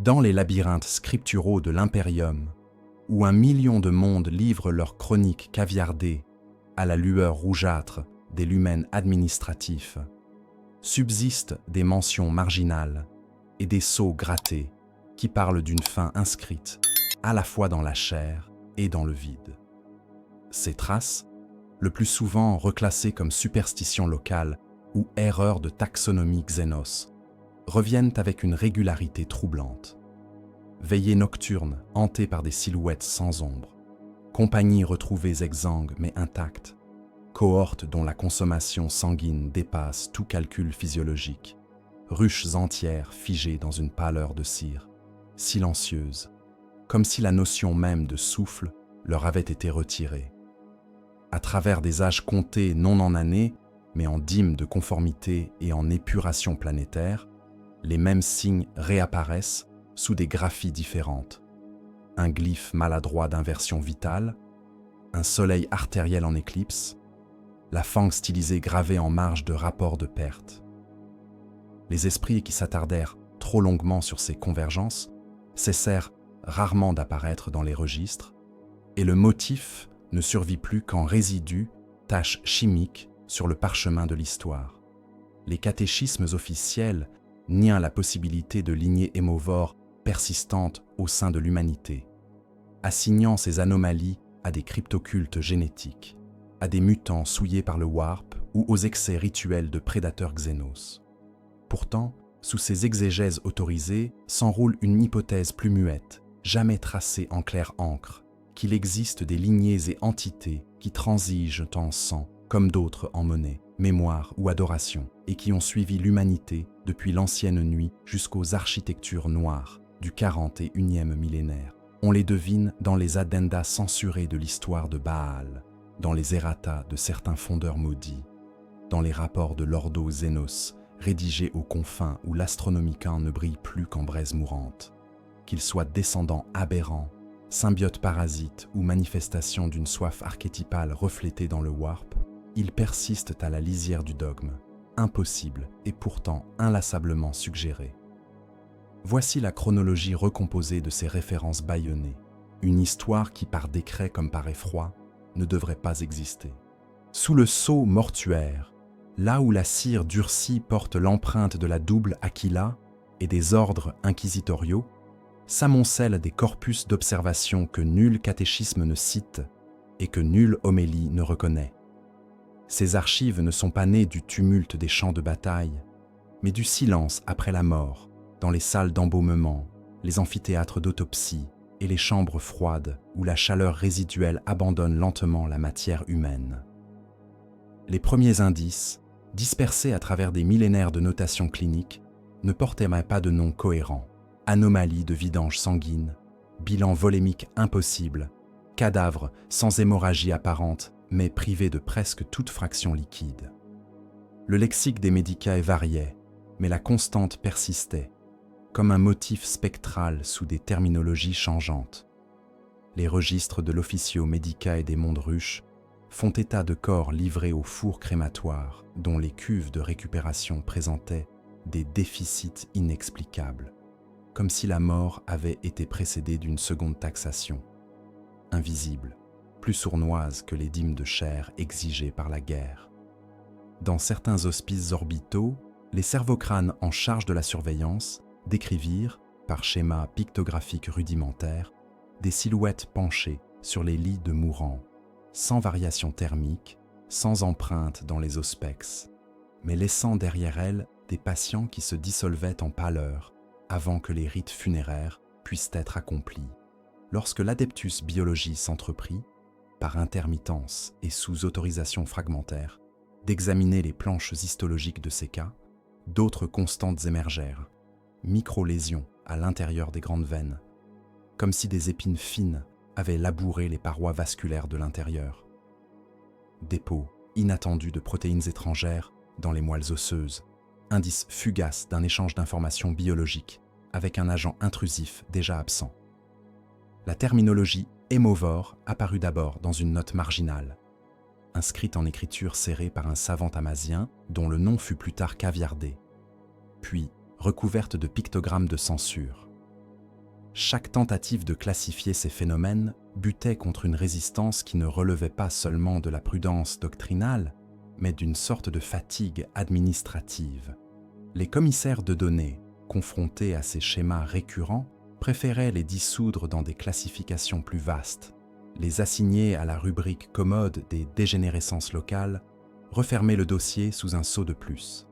Dans les labyrinthes scripturaux de l'Imperium, où 1 million de mondes livrent leurs chroniques caviardées à la lueur rougeâtre des lumens administratifs, subsistent des mentions marginales et des sceaux grattés qui parlent d'une fin inscrite à la fois dans la chair et dans le vide. Ces traces, le plus souvent reclassées comme superstitions locales ou erreurs de taxonomie xénos, reviennent avec une régularité troublante. Veillées nocturnes hantées par des silhouettes sans ombre, compagnies retrouvées exsangues mais intactes, cohortes dont la consommation sanguine dépasse tout calcul physiologique, ruches entières figées dans une pâleur de cire, silencieuses, comme si la notion même de souffle leur avait été retirée. À travers des âges comptés non en années, mais en dîmes de conformité et en épuration planétaire, les mêmes signes réapparaissent sous des graphies différentes. Un glyphe maladroit d'inversion vitale, un soleil artériel en éclipse, la fangue stylisée gravée en marge de rapports de perte. Les esprits qui s'attardèrent trop longuement sur ces convergences cessèrent rarement d'apparaître dans les registres, et le motif ne survit plus qu'en résidu, tache chimique sur le parchemin de l'histoire. Les catéchismes officiels niant la possibilité de lignées hémovores persistantes au sein de l'humanité, assignant ces anomalies à des cryptocultes génétiques, à des mutants souillés par le warp ou aux excès rituels de prédateurs xénos. Pourtant, sous ces exégèses autorisées s'enroule une hypothèse plus muette, jamais tracée en claire encre, qu'il existe des lignées et entités qui transigent en sang, comme d'autres en monnaie, mémoire ou adoration, et qui ont suivi l'humanité depuis l'ancienne nuit jusqu'aux architectures noires du 41e millénaire. On les devine dans les addendas censurés de l'histoire de Baal, dans les errata de certains fondeurs maudits, dans les rapports de l'Ordo Xénos, rédigés aux confins où l'astronomicain ne brille plus qu'en braise mourante. Qu'ils soient descendants aberrants, symbiotes parasites ou manifestations d'une soif archétypale reflétée dans le warp, ils persistent à la lisière du dogme, impossible et pourtant inlassablement suggéré. Voici la chronologie recomposée de ces références bâillonnées, une histoire qui par décret comme par effroi ne devrait pas exister. Sous le sceau mortuaire, là où la cire durcie porte l'empreinte de la double Aquila et des ordres inquisitoriaux, s'amoncellent des corpus d'observation que nul catéchisme ne cite et que nulle homélie ne reconnaît. Ces archives ne sont pas nées du tumulte des champs de bataille, mais du silence après la mort, dans les salles d'embaumement, les amphithéâtres d'autopsie et les chambres froides où la chaleur résiduelle abandonne lentement la matière humaine. Les premiers indices, dispersés à travers des millénaires de notation clinique, ne portaient pas de nom cohérent. Anomalie de vidange sanguine, bilan volémique impossible, cadavre sans hémorragie apparente, mais privé de presque toute fraction liquide. Le lexique des médicae variait, mais la constante persistait, comme un motif spectral sous des terminologies changeantes. Les registres de l'Officio Medicae des mondes ruches font état de corps livrés au four crématoire, dont les cuves de récupération présentaient des déficits inexplicables, comme si la mort avait été précédée d'une seconde taxation, invisible, plus sournoise que les dîmes de chair exigées par la guerre. Dans certains hospices orbitaux, les cerveau-crânes en charge de la surveillance décrivirent, par schéma pictographique rudimentaire, des silhouettes penchées sur les lits de mourants, sans variation thermique, sans empreinte dans les auspex, mais laissant derrière elles des patients qui se dissolvaient en pâleur avant que les rites funéraires puissent être accomplis. Lorsque l'adeptus biologie s'entreprit, par intermittence et sous autorisation fragmentaire, d'examiner les planches histologiques de ces cas, d'autres constantes émergèrent, micro-lésions à l'intérieur des grandes veines, comme si des épines fines avaient labouré les parois vasculaires de l'intérieur. Dépôt inattendu de protéines étrangères dans les moelles osseuses, indice fugace d'un échange d'informations biologiques avec un agent intrusif déjà absent. La terminologie hémovore apparut d'abord dans une note marginale, inscrite en écriture serrée par un savant amazien dont le nom fut plus tard caviardé, puis recouverte de pictogrammes de censure. Chaque tentative de classifier ces phénomènes butait contre une résistance qui ne relevait pas seulement de la prudence doctrinale, mais d'une sorte de fatigue administrative. Les commissaires de données, confrontés à ces schémas récurrents, préféraient les dissoudre dans des classifications plus vastes, les assigner à la rubrique commode des dégénérescences locales, refermer le dossier sous un sceau de plus.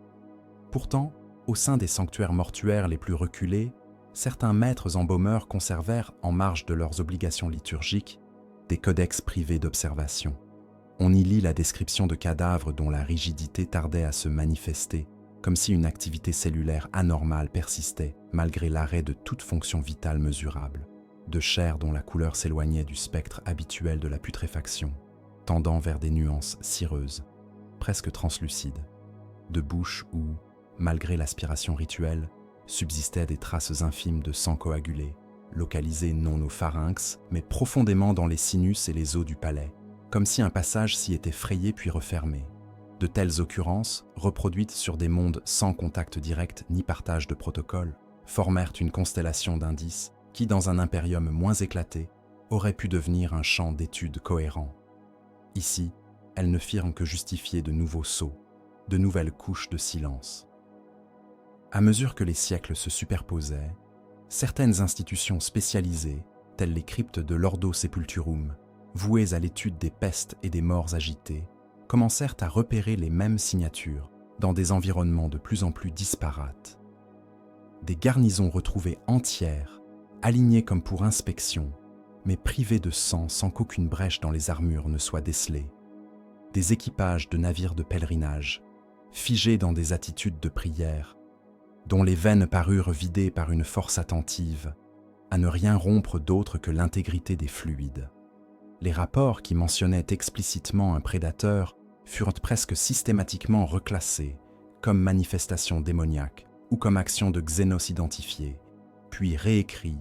Pourtant, au sein des sanctuaires mortuaires les plus reculés, certains maîtres embaumeurs conservèrent, en marge de leurs obligations liturgiques, des codex privés d'observation. On y lit la description de cadavres dont la rigidité tardait à se manifester, comme si une activité cellulaire anormale persistait malgré l'arrêt de toute fonction vitale mesurable, de chair dont la couleur s'éloignait du spectre habituel de la putréfaction, tendant vers des nuances cireuses, presque translucides, de bouche où, malgré l'aspiration rituelle, subsistaient des traces infimes de sang coagulé, localisées non au pharynx, mais profondément dans les sinus et les os du palais, comme si un passage s'y était frayé puis refermé. De telles occurrences, reproduites sur des mondes sans contact direct ni partage de protocole, formèrent une constellation d'indices qui, dans un impérium moins éclaté, aurait pu devenir un champ d'études cohérent. Ici, elles ne firent que justifier de nouveaux sauts, de nouvelles couches de silence. À mesure que les siècles se superposaient, certaines institutions spécialisées, telles les cryptes de l'Ordo Sepulturum, vouées à l'étude des pestes et des morts agitées, commencèrent à repérer les mêmes signatures dans des environnements de plus en plus disparates. Des garnisons retrouvées entières, alignées comme pour inspection, mais privées de sang sans qu'aucune brèche dans les armures ne soit décelée. Des équipages de navires de pèlerinage, figés dans des attitudes de prière, dont les veines parurent vidées par une force attentive, à ne rien rompre d'autre que l'intégrité des fluides. Les rapports qui mentionnaient explicitement un prédateur furent presque systématiquement reclassés comme manifestation démoniaque ou comme action de Xénos identifiée, puis réécrits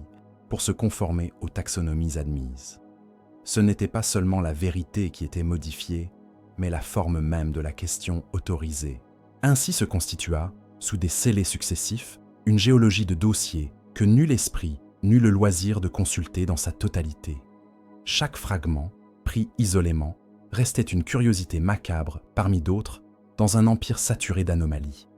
pour se conformer aux taxonomies admises. Ce n'était pas seulement la vérité qui était modifiée, mais la forme même de la question autorisée. Ainsi se constitua, sous des scellés successifs, une géologie de dossiers que nul esprit n'eut le loisir de consulter dans sa totalité. Chaque fragment, pris isolément, restait une curiosité macabre parmi d'autres dans un empire saturé d'anomalies.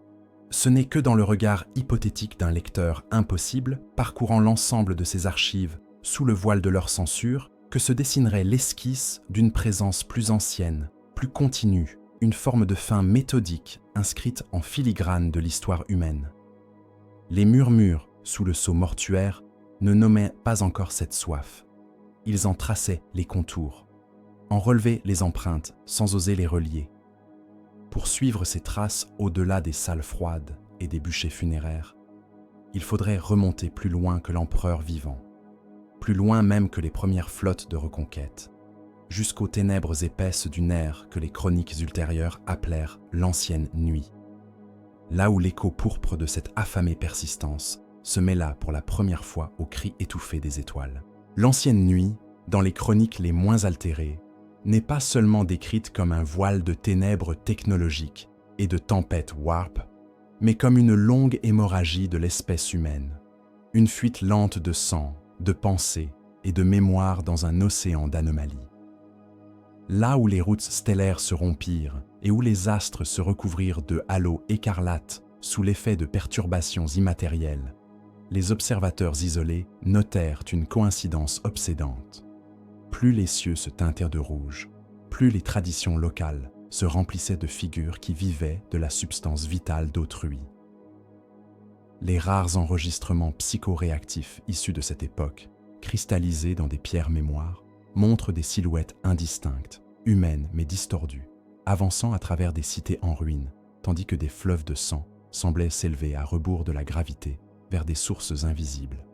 Ce n'est que dans le regard hypothétique d'un lecteur impossible, parcourant l'ensemble de ces archives sous le voile de leur censure, que se dessinerait l'esquisse d'une présence plus ancienne, plus continue, une forme de fin méthodique inscrite en filigrane de l'histoire humaine. Les murmures sous le sceau mortuaire ne nommaient pas encore cette soif. Ils en traçaient les contours, en relevaient les empreintes sans oser les relier. Pour suivre ces traces au-delà des salles froides et des bûchers funéraires, il faudrait remonter plus loin que l'empereur vivant, plus loin même que les premières flottes de reconquête, jusqu'aux ténèbres épaisses d'une ère que les chroniques ultérieures appelèrent l'ancienne nuit. Là où l'écho pourpre de cette affamée persistance se mêla pour la première fois au cri étouffé des étoiles. L'ancienne nuit, dans les chroniques les moins altérées, n'est pas seulement décrite comme un voile de ténèbres technologiques et de tempêtes warp, mais comme une longue hémorragie de l'espèce humaine, une fuite lente de sang, de pensée et de mémoire dans un océan d'anomalies. Là où les routes stellaires se rompirent et où les astres se recouvrirent de halos écarlates sous l'effet de perturbations immatérielles, les observateurs isolés notèrent une coïncidence obsédante. Plus les cieux se teintèrent de rouge, plus les traditions locales se remplissaient de figures qui vivaient de la substance vitale d'autrui. Les rares enregistrements psychoréactifs issus de cette époque, cristallisés dans des pierres mémoires, montrent des silhouettes indistinctes, humaines mais distordues, avançant à travers des cités en ruine, tandis que des fleuves de sang semblaient s'élever à rebours de la gravité vers des sources invisibles.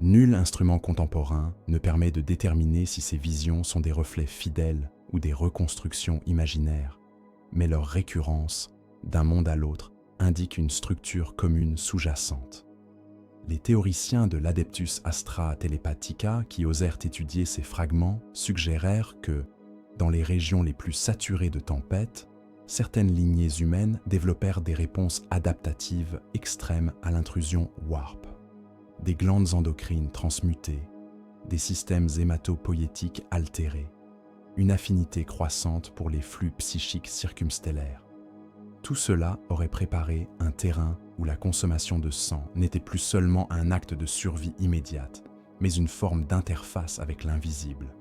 Nul instrument contemporain ne permet de déterminer si ces visions sont des reflets fidèles ou des reconstructions imaginaires, mais leur récurrence, d'un monde à l'autre, indique une structure commune sous-jacente. Les théoriciens de l'Adeptus Astra Telepathica qui osèrent étudier ces fragments suggérèrent que, dans les régions les plus saturées de tempêtes, certaines lignées humaines développèrent des réponses adaptatives extrêmes à l'intrusion warp. des glandes endocrines transmutées, des systèmes hématopoïétiques altérés, une affinité croissante pour les flux psychiques circumstellaires. Tout cela aurait préparé un terrain où la consommation de sang n'était plus seulement un acte de survie immédiate, mais une forme d'interface avec l'invisible.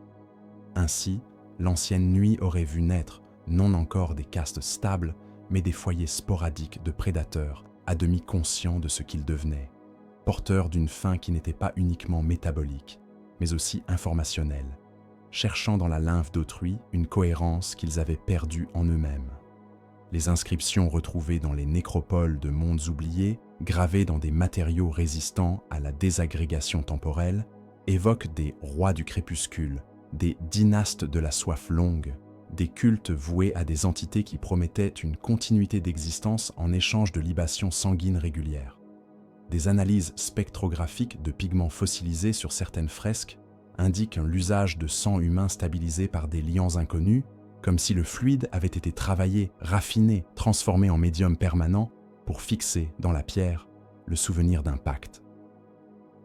Ainsi, l'ancienne nuit aurait vu naître non encore des castes stables, mais des foyers sporadiques de prédateurs à demi conscients de ce qu'ils devenaient, porteurs d'une faim qui n'était pas uniquement métabolique, mais aussi informationnelle, cherchant dans la lymphe d'autrui une cohérence qu'ils avaient perdue en eux-mêmes. Les inscriptions retrouvées dans les nécropoles de mondes oubliés, gravées dans des matériaux résistants à la désagrégation temporelle, évoquent des rois du crépuscule, des dynastes de la soif longue, des cultes voués à des entités qui promettaient une continuité d'existence en échange de libations sanguines régulières. Des analyses spectrographiques de pigments fossilisés sur certaines fresques indiquent l'usage de sang humain stabilisé par des liants inconnus, comme si le fluide avait été travaillé, raffiné, transformé en médium permanent pour fixer dans la pierre le souvenir d'un pacte.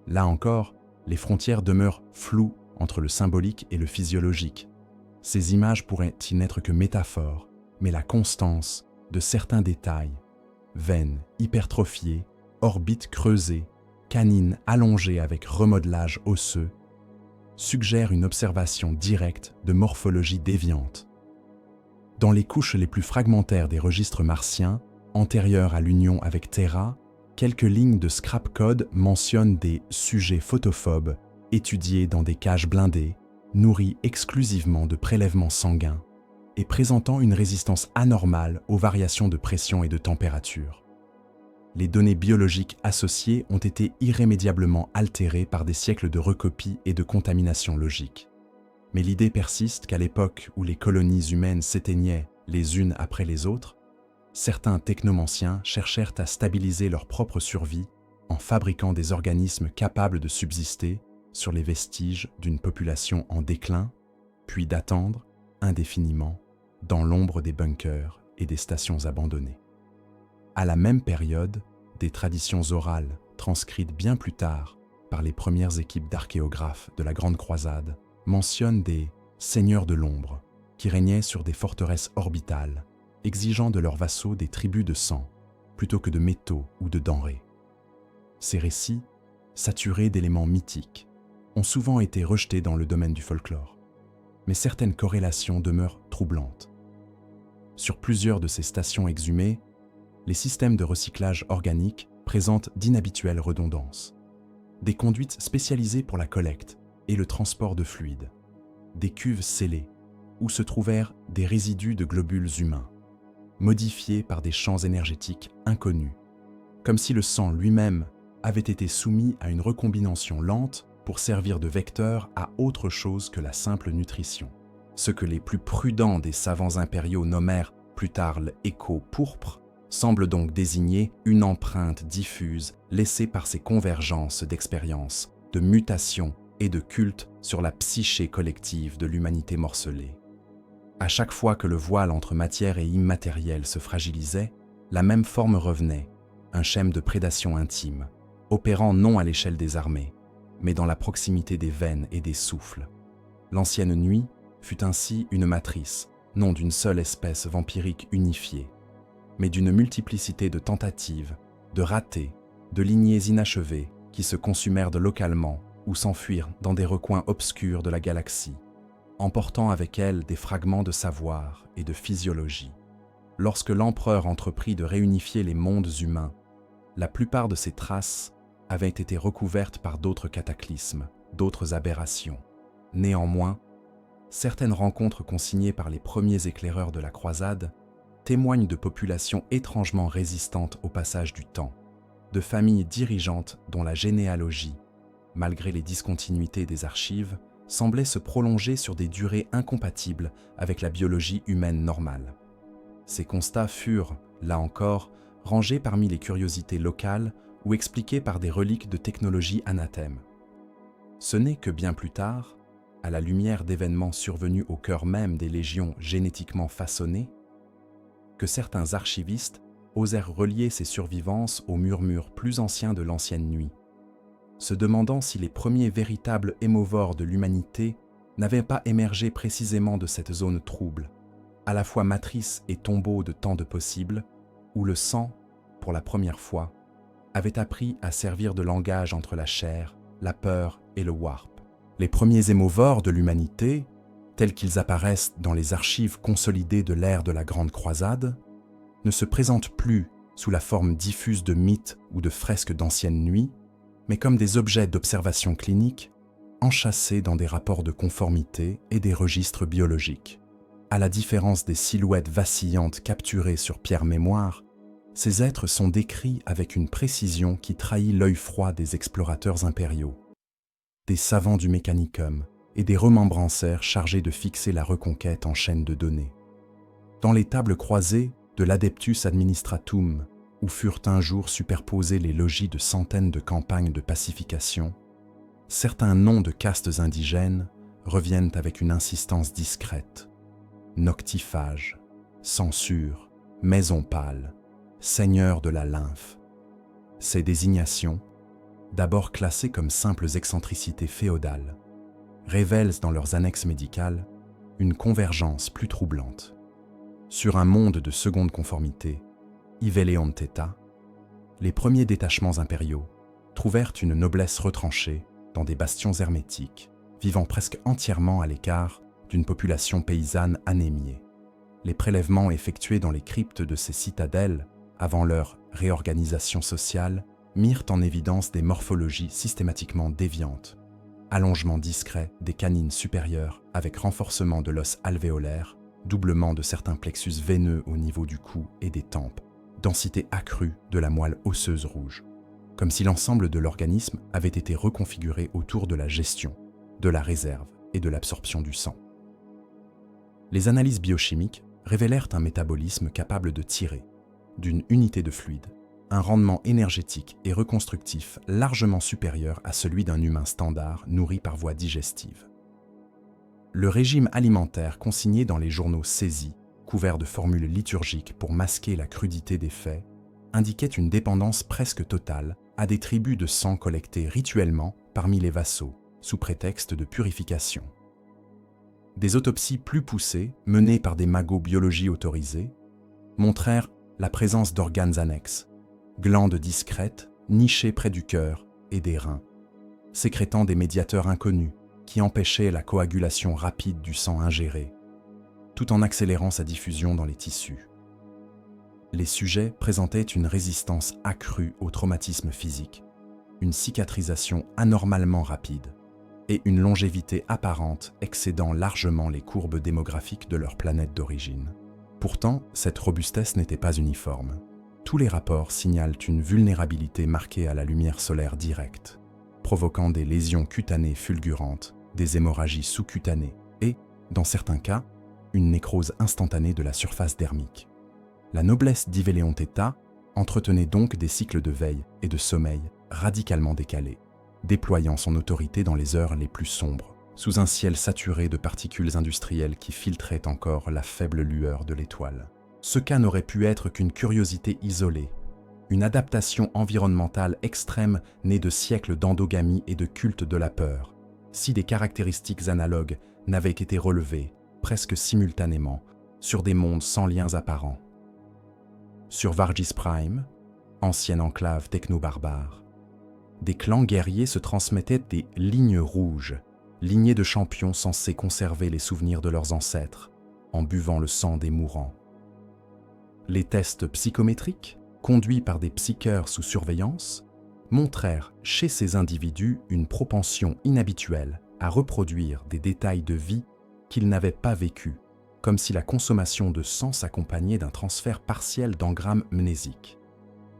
Là encore, les frontières demeurent floues entre le symbolique et le physiologique. Ces images pourraient-ils n'être que métaphores, mais la constance de certains détails, veines hypertrophiées, orbites creusées, canines allongées avec remodelage osseux, suggère une observation directe de morphologie déviante. Dans les couches les plus fragmentaires des registres martiens, antérieurs à l'union avec Terra, quelques lignes de scrap code mentionnent des sujets photophobes étudiés dans des cages blindées, nourris exclusivement de prélèvements sanguins et présentant une résistance anormale aux variations de pression et de température. Les données biologiques associées ont été irrémédiablement altérées par des siècles de recopies et de contamination logique. Mais l'idée persiste qu'à l'époque où les colonies humaines s'éteignaient les unes après les autres, certains technomanciens cherchèrent à stabiliser leur propre survie en fabriquant des organismes capables de subsister sur les vestiges d'une population en déclin, puis d'attendre indéfiniment dans l'ombre des bunkers et des stations abandonnées. À la même période, des traditions orales, transcrites bien plus tard par les premières équipes d'archéographes de la Grande Croisade, mentionnent des « seigneurs de l'ombre » qui régnaient sur des forteresses orbitales, exigeant de leurs vassaux des tributs de sang, plutôt que de métaux ou de denrées. Ces récits, saturés d'éléments mythiques, ont souvent été rejetés dans le domaine du folklore, mais certaines corrélations demeurent troublantes. Sur plusieurs de ces stations exhumées, les systèmes de recyclage organique présentent d'inhabituelles redondances. Des conduites spécialisées pour la collecte et le transport de fluides, des cuves scellées où se trouvèrent des résidus de globules humains, modifiés par des champs énergétiques inconnus, comme si le sang lui-même avait été soumis à une recombination lente pour servir de vecteur à autre chose que la simple nutrition. Ce que les plus prudents des savants impériaux nommèrent plus tard l'écho pourpre, semble donc désigner une empreinte diffuse laissée par ces convergences d'expériences, de mutations et de cultes sur la psyché collective de l'humanité morcelée. À chaque fois que le voile entre matière et immatériel se fragilisait, la même forme revenait, un schème de prédation intime, opérant non à l'échelle des armées, mais dans la proximité des veines et des souffles. L'ancienne nuit fut ainsi une matrice, non d'une seule espèce vampirique unifiée, mais d'une multiplicité de tentatives, de ratés, de lignées inachevées qui se consumèrent localement ou s'enfuirent dans des recoins obscurs de la galaxie, emportant avec elles des fragments de savoir et de physiologie. Lorsque l'empereur entreprit de réunifier les mondes humains, la plupart de ces traces avaient été recouvertes par d'autres cataclysmes, d'autres aberrations. Néanmoins, certaines rencontres consignées par les premiers éclaireurs de la croisade témoignent de populations étrangement résistantes au passage du temps, de familles dirigeantes dont la généalogie, malgré les discontinuités des archives, semblait se prolonger sur des durées incompatibles avec la biologie humaine normale. Ces constats furent, là encore, rangés parmi les curiosités locales ou expliqués par des reliques de technologie anathème. Ce n'est que bien plus tard, à la lumière d'événements survenus au cœur même des légions génétiquement façonnées, que certains archivistes osèrent relier ces survivances aux murmures plus anciens de l'ancienne nuit, se demandant si les premiers véritables hémovores de l'humanité n'avaient pas émergé précisément de cette zone trouble, à la fois matrice et tombeau de tant de possibles, où le sang, pour la première fois, avait appris à servir de langage entre la chair, la peur et le warp. Les premiers hémovores de l'humanité, tels qu'ils apparaissent dans les archives consolidées de l'ère de la Grande Croisade, ne se présentent plus sous la forme diffuse de mythes ou de fresques d'anciennes nuits, mais comme des objets d'observation clinique enchâssés dans des rapports de conformité et des registres biologiques. À la différence des silhouettes vacillantes capturées sur pierre mémoire, ces êtres sont décrits avec une précision qui trahit l'œil froid des explorateurs impériaux, des savants du mécanicum et des remembranceurs chargés de fixer la reconquête en chaîne de données. Dans les tables croisées de l'Adeptus Administratum, où furent un jour superposés les logis de centaines de campagnes de pacification, certains noms de castes indigènes reviennent avec une insistance discrète. Noctiphage, censure, maison pâle, seigneur de la lymphe. Ces désignations, d'abord classées comme simples excentricités féodales, révèlent dans leurs annexes médicales une convergence plus troublante. Sur un monde de seconde conformité, Iveleon Theta, les premiers détachements impériaux trouvèrent une noblesse retranchée dans des bastions hermétiques, vivant presque entièrement à l'écart d'une population paysanne anémiée. Les prélèvements effectués dans les cryptes de ces citadelles, avant leur réorganisation sociale, mirent en évidence des morphologies systématiquement déviantes. Allongement discret des canines supérieures avec renforcement de l'os alvéolaire, doublement de certains plexus veineux au niveau du cou et des tempes, densité accrue de la moelle osseuse rouge, comme si l'ensemble de l'organisme avait été reconfiguré autour de la gestion, de la réserve et de l'absorption du sang. Les analyses biochimiques révélèrent un métabolisme capable de tirer, d'une unité de fluide, un rendement énergétique et reconstructif largement supérieur à celui d'un humain standard nourri par voie digestive. Le régime alimentaire consigné dans les journaux saisis, couverts de formules liturgiques pour masquer la crudité des faits, indiquait une dépendance presque totale à des tribus de sang collectés rituellement parmi les vassaux, sous prétexte de purification. Des autopsies plus poussées, menées par des magobiologies autorisées, montrèrent la présence d'organes annexes, glandes discrètes, nichées près du cœur et des reins, sécrétant des médiateurs inconnus qui empêchaient la coagulation rapide du sang ingéré, tout en accélérant sa diffusion dans les tissus. Les sujets présentaient une résistance accrue au traumatisme physique, une cicatrisation anormalement rapide et une longévité apparente excédant largement les courbes démographiques de leur planète d'origine. Pourtant, cette robustesse n'était pas uniforme. Tous les rapports signalent une vulnérabilité marquée à la lumière solaire directe, provoquant des lésions cutanées fulgurantes, des hémorragies sous-cutanées et, dans certains cas, une nécrose instantanée de la surface dermique. La noblesse d'Iveleon Theta entretenait donc des cycles de veille et de sommeil radicalement décalés, déployant son autorité dans les heures les plus sombres, sous un ciel saturé de particules industrielles qui filtraient encore la faible lueur de l'étoile. Ce cas n'aurait pu être qu'une curiosité isolée, une adaptation environnementale extrême née de siècles d'endogamie et de culte de la peur, si des caractéristiques analogues n'avaient été relevées, presque simultanément, sur des mondes sans liens apparents. Sur Vargis Prime, ancienne enclave techno-barbare, des clans guerriers se transmettaient des lignes rouges, lignées de champions censés conserver les souvenirs de leurs ancêtres, en buvant le sang des mourants. Les tests psychométriques, conduits par des psycheurs sous surveillance, montrèrent chez ces individus une propension inhabituelle à reproduire des détails de vie qu'ils n'avaient pas vécus, comme si la consommation de sang s'accompagnait d'un transfert partiel d'engrammes mnésiques.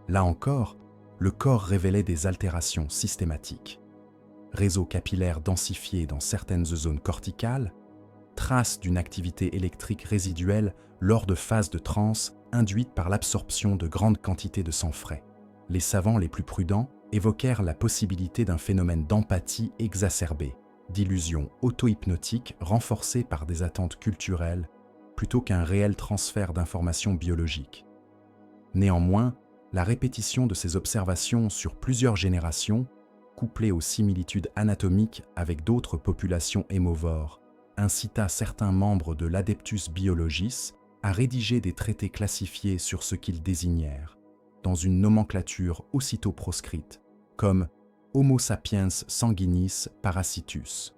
Là encore, le corps révélait des altérations systématiques. Réseaux capillaires densifiés dans certaines zones corticales, traces d'une activité électrique résiduelle lors de phases de transe induites par l'absorption de grandes quantités de sang frais. Les savants les plus prudents évoquèrent la possibilité d'un phénomène d'empathie exacerbée, d'illusions auto-hypnotiques renforcées par des attentes culturelles plutôt qu'un réel transfert d'informations biologiques. Néanmoins, la répétition de ces observations sur plusieurs générations couplée aux similitudes anatomiques avec d'autres populations hémovores, incita certains membres de l'Adeptus Biologicis à rédiger des traités classifiés sur ce qu'ils désignèrent, dans une nomenclature aussitôt proscrite, comme Homo sapiens sanguinis parasitus.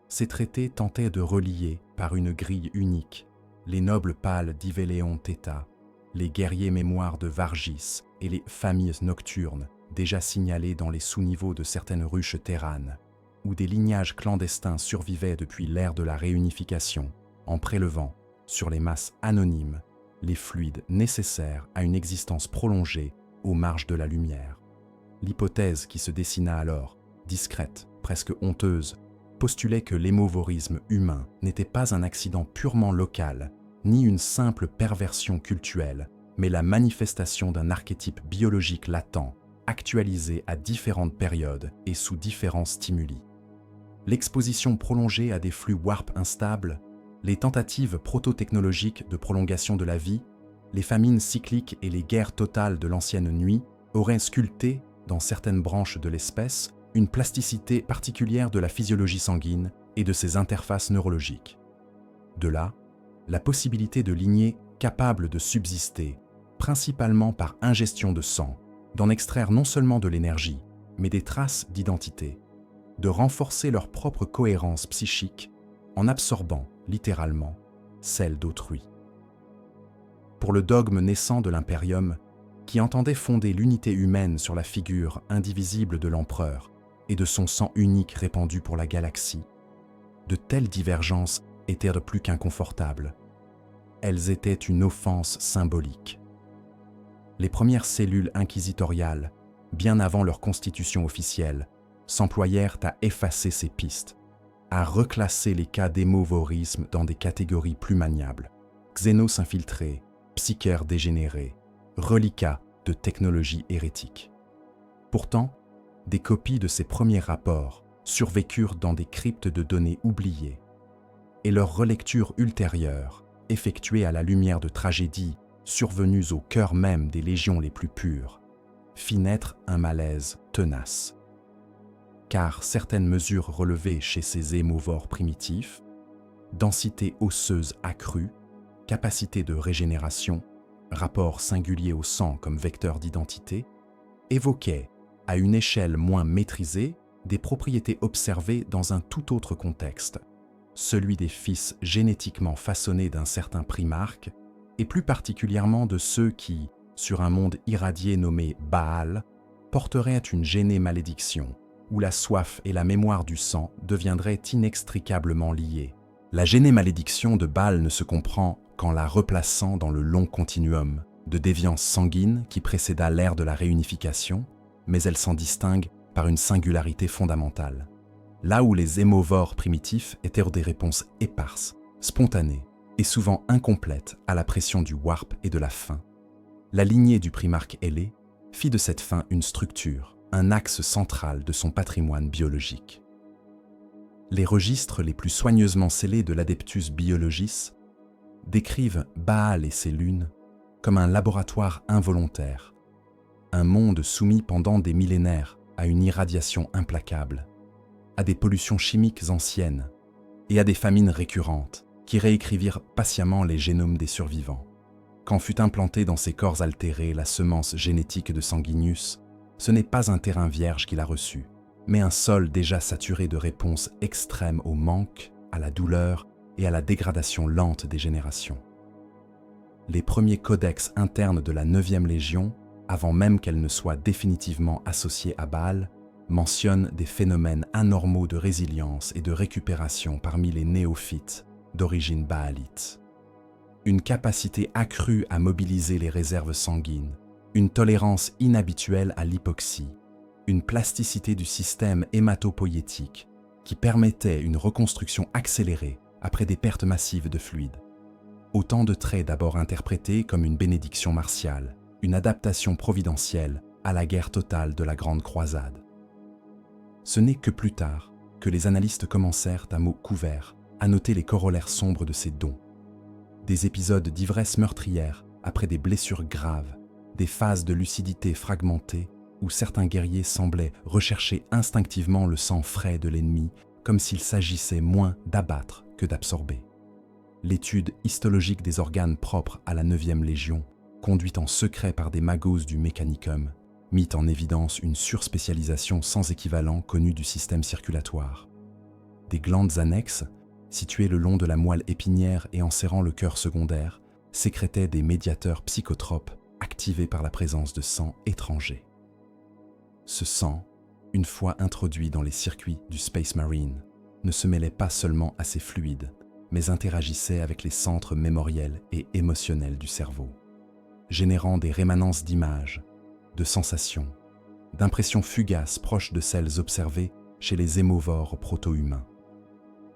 Ces traités tentaient de relier, par une grille unique, les nobles pâles d'Iveleon Theta, les guerriers mémoires de Vargis et les familles nocturnes déjà signalées dans les sous-niveaux de certaines ruches terranes, où des lignages clandestins survivaient depuis l'ère de la réunification, en prélevant, sur les masses anonymes, les fluides nécessaires à une existence prolongée aux marges de la lumière. L'hypothèse qui se dessina alors, discrète, presque honteuse, postulait que l'hémovorisme humain n'était pas un accident purement local, ni une simple perversion cultuelle, mais la manifestation d'un archétype biologique latent, actualisé à différentes périodes et sous différents stimuli. L'exposition prolongée à des flux warp instables, les tentatives proto-technologiques de prolongation de la vie, les famines cycliques et les guerres totales de l'ancienne nuit auraient sculpté, dans certaines branches de l'espèce, une plasticité particulière de la physiologie sanguine et de ses interfaces neurologiques. De là, la possibilité de lignées capables de subsister, principalement par ingestion de sang, d'en extraire non seulement de l'énergie, mais des traces d'identité, de renforcer leur propre cohérence psychique en absorbant, littéralement, celle d'autrui. Pour le dogme naissant de l'impérium, qui entendait fonder l'unité humaine sur la figure indivisible de l'empereur et de son sang unique répandu pour la galaxie, de telles divergences étaient plus qu'inconfortables. Elles étaient une offense symbolique. Les premières cellules inquisitoriales, bien avant leur constitution officielle, s'employèrent à effacer ces pistes, à reclasser les cas d'hémovorisme dans des catégories plus maniables, xénos infiltrés, psychères dégénérés, reliquats de technologies hérétiques. Pourtant, des copies de ces premiers rapports survécurent dans des cryptes de données oubliées, et leur relecture ultérieure, effectuée à la lumière de tragédies survenues au cœur même des légions les plus pures, fit naître un malaise tenace. Car certaines mesures relevées chez ces hémovores primitifs, densité osseuse accrue, capacité de régénération, rapport singulier au sang comme vecteur d'identité, évoquaient, à une échelle moins maîtrisée, des propriétés observées dans un tout autre contexte, celui des fils génétiquement façonnés d'un certain primarque, et plus particulièrement de ceux qui, sur un monde irradié nommé Baal, porteraient une gênée malédiction, où la soif et la mémoire du sang deviendraient inextricablement liées. La gênée malédiction de Baal ne se comprend qu'en la replaçant dans le long continuum de déviance sanguine qui précéda l'ère de la réunification, mais elle s'en distingue par une singularité fondamentale. Là où les hémovores primitifs étaient des réponses éparses, spontanées et souvent incomplètes à la pression du warp et de la faim, la lignée du primarque ailé fit de cette faim une structure, un axe central de son patrimoine biologique. Les registres les plus soigneusement scellés de l'Adeptus Biologicis décrivent Baal et ses lunes comme un laboratoire involontaire, un monde soumis pendant des millénaires à une irradiation implacable, à des pollutions chimiques anciennes et à des famines récurrentes qui réécrivirent patiemment les génomes des survivants. Quand fut implantée dans ces corps altérés la semence génétique de Sanguinius, ce n'est pas un terrain vierge qu'il a reçu, mais un sol déjà saturé de réponses extrêmes au manque, à la douleur et à la dégradation lente des générations. Les premiers codex internes de la 9e Légion, avant même qu'elle ne soit définitivement associée à Baal, mentionnent des phénomènes anormaux de résilience et de récupération parmi les néophytes d'origine baalite. Une capacité accrue à mobiliser les réserves sanguines, une tolérance inhabituelle à l'hypoxie, une plasticité du système hématopoïétique qui permettait une reconstruction accélérée après des pertes massives de fluide. Autant de traits d'abord interprétés comme une bénédiction martiale, une adaptation providentielle à la guerre totale de la Grande Croisade. Ce n'est que plus tard que les analystes commencèrent à mots couverts à noter les corollaires sombres de ces dons. Des épisodes d'ivresse meurtrière après des blessures graves, des phases de lucidité fragmentées où certains guerriers semblaient rechercher instinctivement le sang frais de l'ennemi, comme s'il s'agissait moins d'abattre que d'absorber. L'étude histologique des organes propres à la 9e Légion, conduite en secret par des magos du Mechanicum, mit en évidence une surspécialisation sans équivalent connue du système circulatoire. Des glandes annexes, situées le long de la moelle épinière et enserrant le cœur secondaire, sécrétaient des médiateurs psychotropes activés par la présence de sang étranger. Ce sang, une fois introduit dans les circuits du Space Marine, ne se mêlait pas seulement à ces fluides, mais interagissait avec les centres mémoriels et émotionnels du cerveau, générant des rémanences d'images, de sensations, d'impressions fugaces proches de celles observées chez les hémovores proto-humains.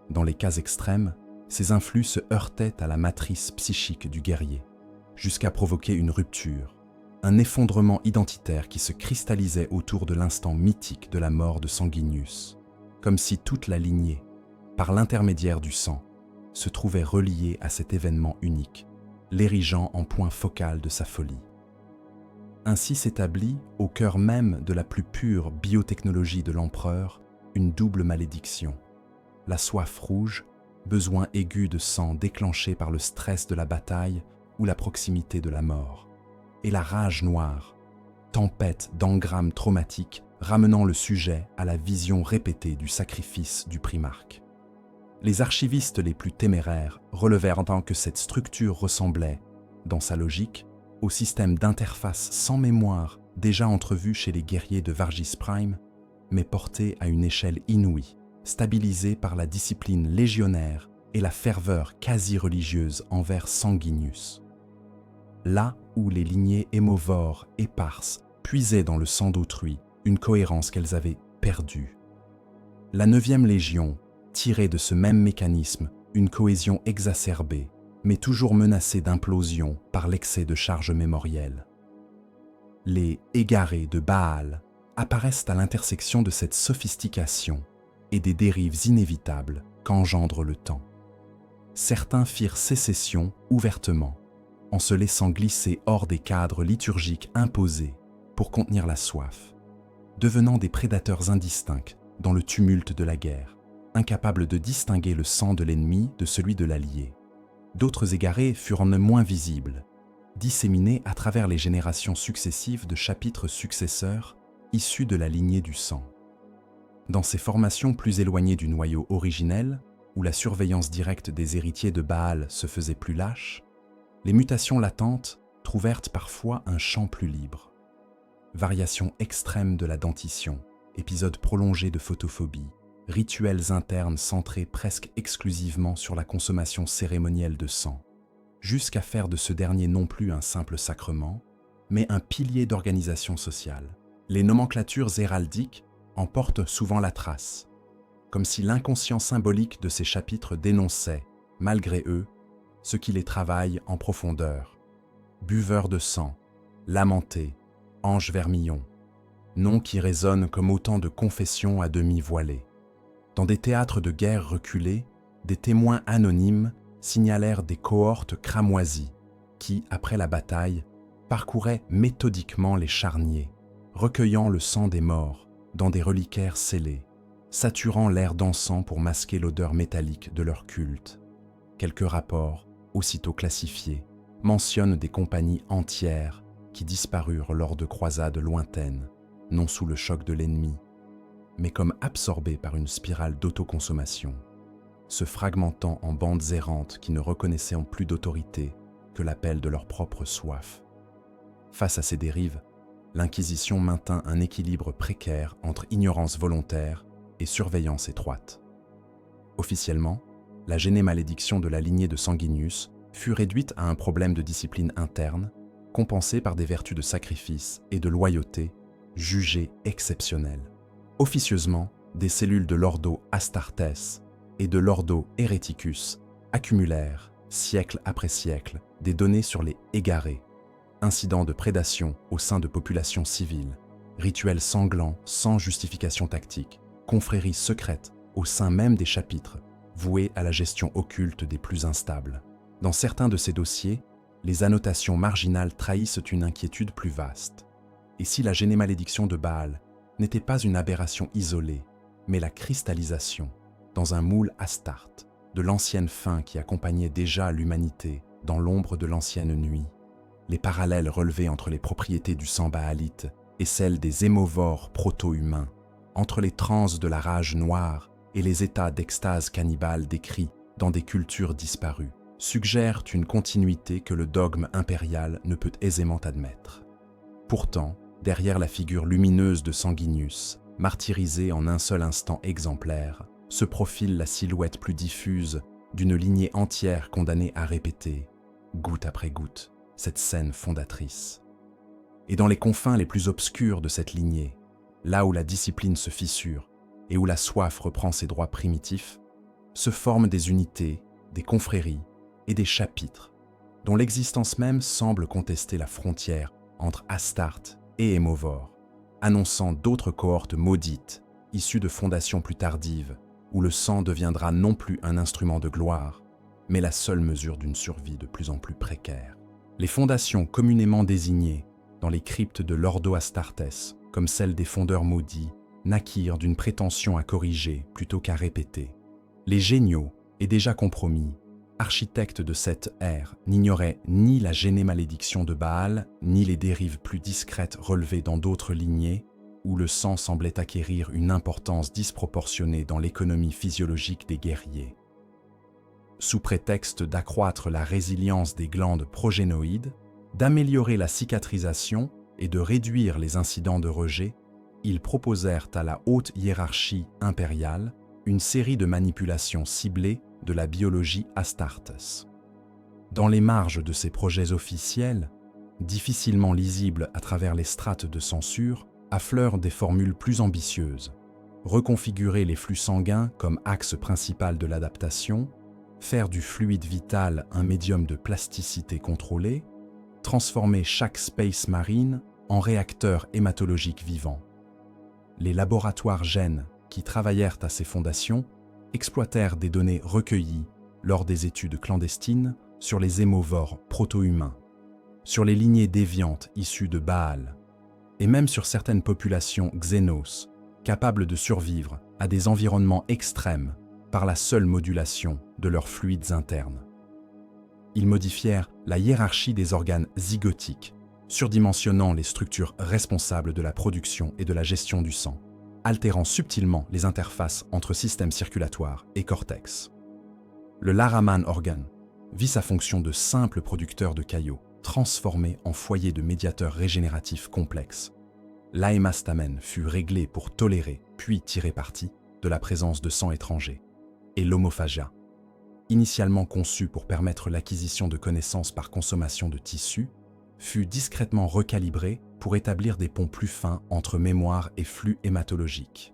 Dans les cas extrêmes, ces influx se heurtaient à la matrice psychique du guerrier, jusqu'à provoquer une rupture, un effondrement identitaire qui se cristallisait autour de l'instant mythique de la mort de Sanguinius, comme si toute la lignée, par l'intermédiaire du sang, se trouvait reliée à cet événement unique, l'érigeant en point focal de sa folie. Ainsi s'établit, au cœur même de la plus pure biotechnologie de l'empereur, une double malédiction. La soif rouge, besoin aigu de sang déclenché par le stress de la bataille ou la proximité de la mort, et la rage noire, tempête d'engrammes traumatiques ramenant le sujet à la vision répétée du sacrifice du primarque. Les archivistes les plus téméraires relevèrent en tant que cette structure ressemblait, dans sa logique, au système d'interface sans mémoire déjà entrevu chez les guerriers de Vargis Prime, mais porté à une échelle inouïe, stabilisé par la discipline légionnaire et la ferveur quasi-religieuse envers Sanguinius. Là où les lignées hémovores éparses puisaient dans le sang d'autrui une cohérence qu'elles avaient perdue. La 9e Légion tirait de ce même mécanisme une cohésion exacerbée, mais toujours menacée d'implosion par l'excès de charge mémorielle. Les égarés de Baal apparaissent à l'intersection de cette sophistication et des dérives inévitables qu'engendre le temps. Certains firent sécession ouvertement, en se laissant glisser hors des cadres liturgiques imposés pour contenir la soif, devenant des prédateurs indistincts dans le tumulte de la guerre, incapables de distinguer le sang de l'ennemi de celui de l'allié. D'autres égarés furent moins visibles, disséminés à travers les générations successives de chapitres successeurs issus de la lignée du sang. Dans ces formations plus éloignées du noyau originel, où la surveillance directe des héritiers de Baal se faisait plus lâche, les mutations latentes trouvèrent parfois un champ plus libre. Variation extrême de la dentition, épisodes prolongés de photophobie, rituels internes centrés presque exclusivement sur la consommation cérémonielle de sang, jusqu'à faire de ce dernier non plus un simple sacrement, mais un pilier d'organisation sociale. Les nomenclatures héraldiques en portent souvent la trace, comme si l'inconscient symbolique de ces chapitres dénonçait, malgré eux, ce qui les travaille en profondeur. Buveur de sang, lamenté, ange vermillon, noms qui résonnent comme autant de confessions à demi voilées. Dans des théâtres de guerre reculés, des témoins anonymes signalèrent des cohortes cramoisies qui, après la bataille, parcouraient méthodiquement les charniers, recueillant le sang des morts dans des reliquaires scellés, saturant l'air d'encens pour masquer l'odeur métallique de leur culte. Quelques rapports, aussitôt classifiés, mentionnent des compagnies entières qui disparurent lors de croisades lointaines, non sous le choc de l'ennemi, mais comme absorbés par une spirale d'autoconsommation, se fragmentant en bandes errantes qui ne reconnaissaient plus d'autorité que l'appel de leur propre soif. Face à ces dérives, l'Inquisition maintint un équilibre précaire entre ignorance volontaire et surveillance étroite. Officiellement, la génémalédiction de la lignée de Sanguinius fut réduite à un problème de discipline interne, compensé par des vertus de sacrifice et de loyauté jugées exceptionnelles. Officieusement, des cellules de l'Ordo Astartes et de l'Ordo Hereticus accumulèrent, siècle après siècle, des données sur les égarés, incidents de prédation au sein de populations civiles, rituels sanglants sans justification tactique, confréries secrètes au sein même des chapitres, voués à la gestion occulte des plus instables. Dans certains de ces dossiers, les annotations marginales trahissent une inquiétude plus vaste. Et si la génémalédiction de Baal n'était pas une aberration isolée, mais la cristallisation, dans un moule Astarte, de l'ancienne fin qui accompagnait déjà l'humanité dans l'ombre de l'ancienne nuit, les parallèles relevés entre les propriétés du sang baalite et celles des hémovores proto-humains, entre les transes de la rage noire et les états d'extase cannibale décrits dans des cultures disparues, suggèrent une continuité que le dogme impérial ne peut aisément admettre. Pourtant, derrière la figure lumineuse de Sanguinius, martyrisé en un seul instant exemplaire, se profile la silhouette plus diffuse d'une lignée entière condamnée à répéter, goutte après goutte, cette scène fondatrice. Et dans les confins les plus obscurs de cette lignée, là où la discipline se fissure et où la soif reprend ses droits primitifs, se forment des unités, des confréries et des chapitres, dont l'existence même semble contester la frontière entre Astarte et Hémovore, annonçant d'autres cohortes maudites, issues de fondations plus tardives, où le sang deviendra non plus un instrument de gloire, mais la seule mesure d'une survie de plus en plus précaire. Les fondations communément désignées dans les cryptes de l'Ordo Astartes, comme celles des fondeurs maudits, naquirent d'une prétention à corriger plutôt qu'à répéter. Les géniaux, et déjà compromis, architectes de cette ère, n'ignoraient ni la génémalédiction de Baal, ni les dérives plus discrètes relevées dans d'autres lignées, où le sang semblait acquérir une importance disproportionnée dans l'économie physiologique des guerriers. Sous prétexte d'accroître la résilience des glandes progénoïdes, d'améliorer la cicatrisation et de réduire les incidents de rejet, ils proposèrent à la haute hiérarchie impériale une série de manipulations ciblées de la biologie Astartes. Dans les marges de ces projets officiels, difficilement lisibles à travers les strates de censure, affleurent des formules plus ambitieuses. Reconfigurer les flux sanguins comme axe principal de l'adaptation, faire du fluide vital un médium de plasticité contrôlée, transformer chaque space marine en réacteur hématologique vivant. Les laboratoires gènes qui travaillèrent à ces fondations exploitèrent des données recueillies lors des études clandestines sur les hémovores proto-humains, sur les lignées déviantes issues de Baal, et même sur certaines populations xénos capables de survivre à des environnements extrêmes par la seule modulation de leurs fluides internes. Ils modifièrent la hiérarchie des organes zygotiques, surdimensionnant les structures responsables de la production et de la gestion du sang, altérant subtilement les interfaces entre système circulatoire et cortex. Le Laraman organ vit sa fonction de simple producteur de caillots, transformé en foyer de médiateurs régénératifs complexes. L'hémastamen fut réglé pour tolérer, puis tirer parti, de la présence de sang étranger. Et l'homophagia, initialement conçu pour permettre l'acquisition de connaissances par consommation de tissus, fut discrètement recalibré pour établir des ponts plus fins entre mémoire et flux hématologiques.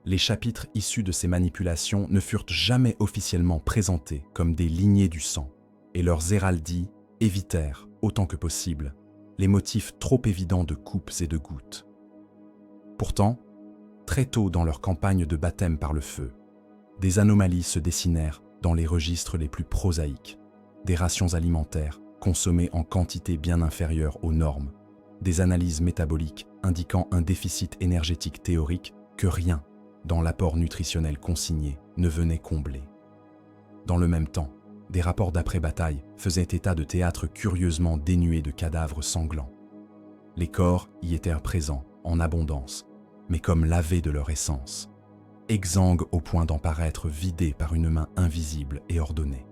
Les chapitres issus de ces manipulations ne furent jamais officiellement présentés comme des lignées du sang, et leurs héraldies évitèrent, autant que possible, les motifs trop évidents de coupes et de gouttes. Pourtant, très tôt dans leur campagne de baptême par le feu, des anomalies se dessinèrent dans les registres les plus prosaïques, des rations alimentaires consommées en quantité bien inférieure aux normes, des analyses métaboliques indiquant un déficit énergétique théorique que rien, dans l'apport nutritionnel consigné, ne venait combler. Dans le même temps, des rapports d'après-bataille faisaient état de théâtres curieusement dénués de cadavres sanglants. Les corps y étaient présents, en abondance, mais comme lavés de leur essence, exsangues au point d'en paraître vidés par une main invisible et ordonnée.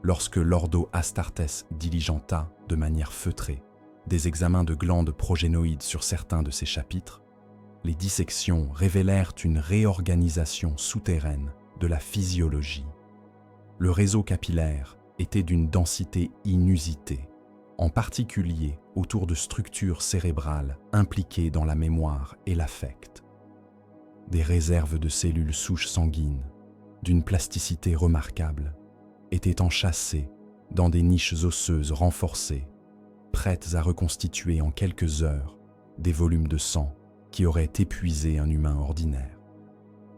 Lorsque l'Ordo Astartes diligenta, de manière feutrée, des examens de glandes progénoïdes sur certains de ces chapitres, les dissections révélèrent une réorganisation souterraine de la physiologie. Le réseau capillaire était d'une densité inusitée, en particulier autour de structures cérébrales impliquées dans la mémoire et l'affect. Des réserves de cellules souches sanguines, d'une plasticité remarquable, étaient enchâssées dans des niches osseuses renforcées, prêtes à reconstituer en quelques heures des volumes de sang qui auraient épuisé un humain ordinaire.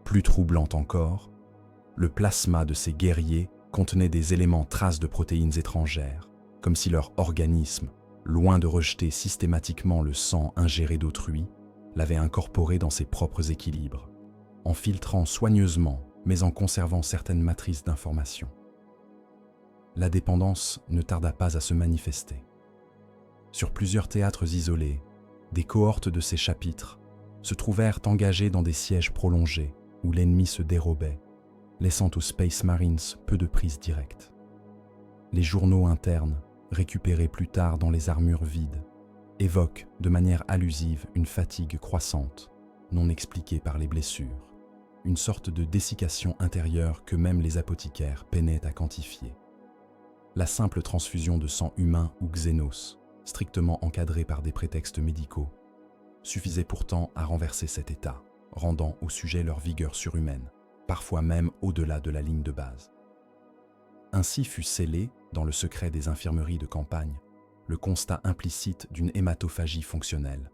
Plus troublant encore, le plasma de ces guerriers contenait des éléments traces de protéines étrangères, comme si leur organisme loin de rejeter systématiquement le sang ingéré d'autrui, l'avait incorporé dans ses propres équilibres, en filtrant soigneusement mais en conservant certaines matrices d'informations. La dépendance ne tarda pas à se manifester. Sur plusieurs théâtres isolés, des cohortes de ces chapitres se trouvèrent engagés dans des sièges prolongés où l'ennemi se dérobait, laissant aux Space Marines peu de prise directe. Les journaux internes, récupérés plus tard dans les armures vides, évoquent de manière allusive une fatigue croissante, non expliquée par les blessures, une sorte de dessiccation intérieure que même les apothicaires peinaient à quantifier. La simple transfusion de sang humain ou xénos, strictement encadrée par des prétextes médicaux, suffisait pourtant à renverser cet état, rendant au sujet leur vigueur surhumaine, parfois même au-delà de la ligne de base. Ainsi fut scellé, dans le secret des infirmeries de campagne, le constat implicite d'une hématophagie fonctionnelle.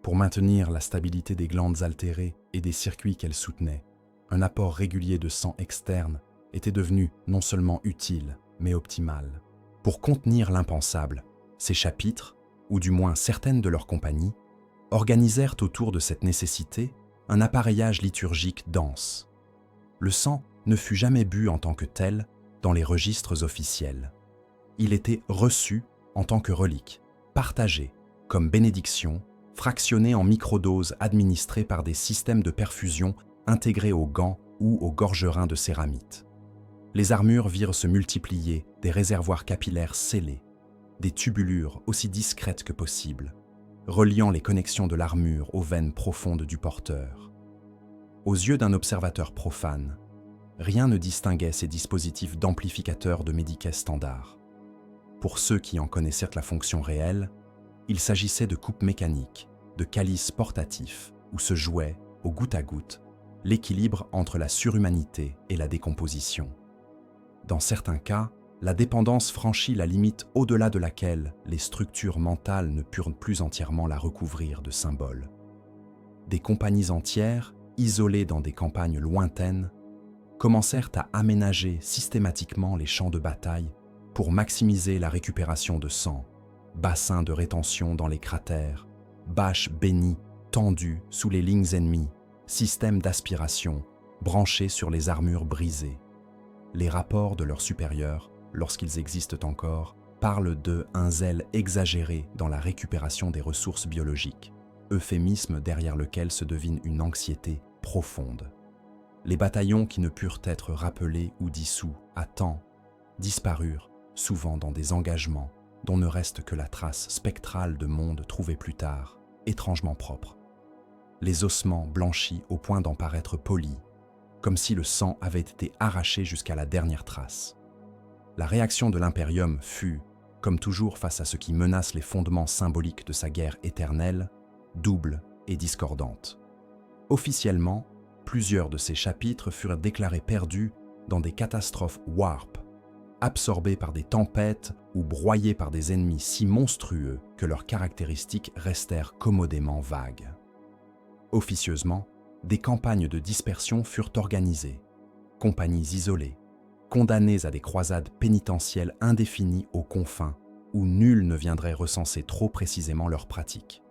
Pour maintenir la stabilité des glandes altérées et des circuits qu'elles soutenaient, un apport régulier de sang externe était devenu non seulement utile, mais optimal. Pour contenir l'impensable, ces chapitres, ou du moins certaines de leurs compagnies, organisèrent autour de cette nécessité un appareillage liturgique dense. Le sang ne fut jamais bu en tant que tel dans les registres officiels. Il était reçu en tant que relique, partagé comme bénédiction, fractionné en microdoses administrées par des systèmes de perfusion intégrés aux gants ou aux gorgerins de céramite. Les armures virent se multiplier des réservoirs capillaires scellés, des tubulures aussi discrètes que possible, reliant les connexions de l'armure aux veines profondes du porteur. Aux yeux d'un observateur profane, rien ne distinguait ces dispositifs d'amplificateurs de médiquets standards. Pour ceux qui en connaissèrent la fonction réelle, il s'agissait de coupes mécaniques, de calices portatifs, où se jouait, au goutte à goutte, l'équilibre entre la surhumanité et la décomposition. Dans certains cas, la dépendance franchit la limite au-delà de laquelle les structures mentales ne purent plus entièrement la recouvrir de symboles. Des compagnies entières, isolées dans des campagnes lointaines, commencèrent à aménager systématiquement les champs de bataille pour maximiser la récupération de sang, bassins de rétention dans les cratères, bâches bénies tendues sous les lignes ennemies, systèmes d'aspiration branchés sur les armures brisées. Les rapports de leurs supérieurs, lorsqu'ils existent encore, parlent d'un zèle exagéré dans la récupération des ressources biologiques, euphémisme derrière lequel se devine une anxiété profonde. Les bataillons qui ne purent être rappelés ou dissous à temps disparurent, souvent dans des engagements dont ne reste que la trace spectrale de mondes trouvés plus tard, étrangement propres. Les ossements blanchis au point d'en paraître polis, comme si le sang avait été arraché jusqu'à la dernière trace. La réaction de l'Imperium fut, comme toujours face à ce qui menace les fondements symboliques de sa guerre éternelle, double et discordante. Officiellement, plusieurs de ces chapitres furent déclarés perdus dans des catastrophes warp, absorbés par des tempêtes ou broyés par des ennemis si monstrueux que leurs caractéristiques restèrent commodément vagues. Officieusement, des campagnes de dispersion furent organisées, compagnies isolées, condamnées à des croisades pénitentielles indéfinies aux confins où nul ne viendrait recenser trop précisément leurs pratiques.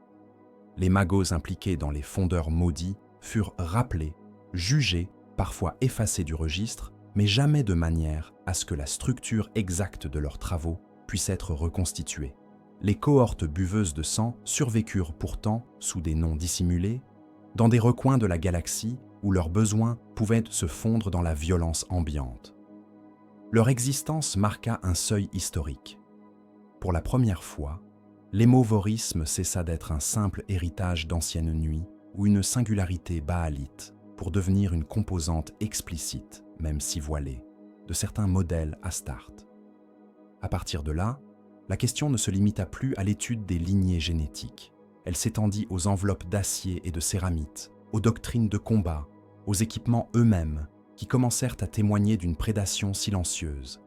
Les magos impliqués dans les fondeurs maudits furent rappelés, jugés, parfois effacés du registre, mais jamais de manière à ce que la structure exacte de leurs travaux puisse être reconstituée. Les cohortes buveuses de sang survécurent pourtant sous des noms dissimulés, dans des recoins de la galaxie où leurs besoins pouvaient se fondre dans la violence ambiante. Leur existence marqua un seuil historique. Pour la première fois, l'émovorisme cessa d'être un simple héritage d'anciennes nuits ou une singularité bahalite pour devenir une composante explicite, même si voilée, de certains modèles Astartes. À partir de là, la question ne se limita plus à l'étude des lignées génétiques. Elle s'étendit aux enveloppes d'acier et de céramite, aux doctrines de combat, aux équipements eux-mêmes, qui commencèrent à témoigner d'une prédation silencieuse.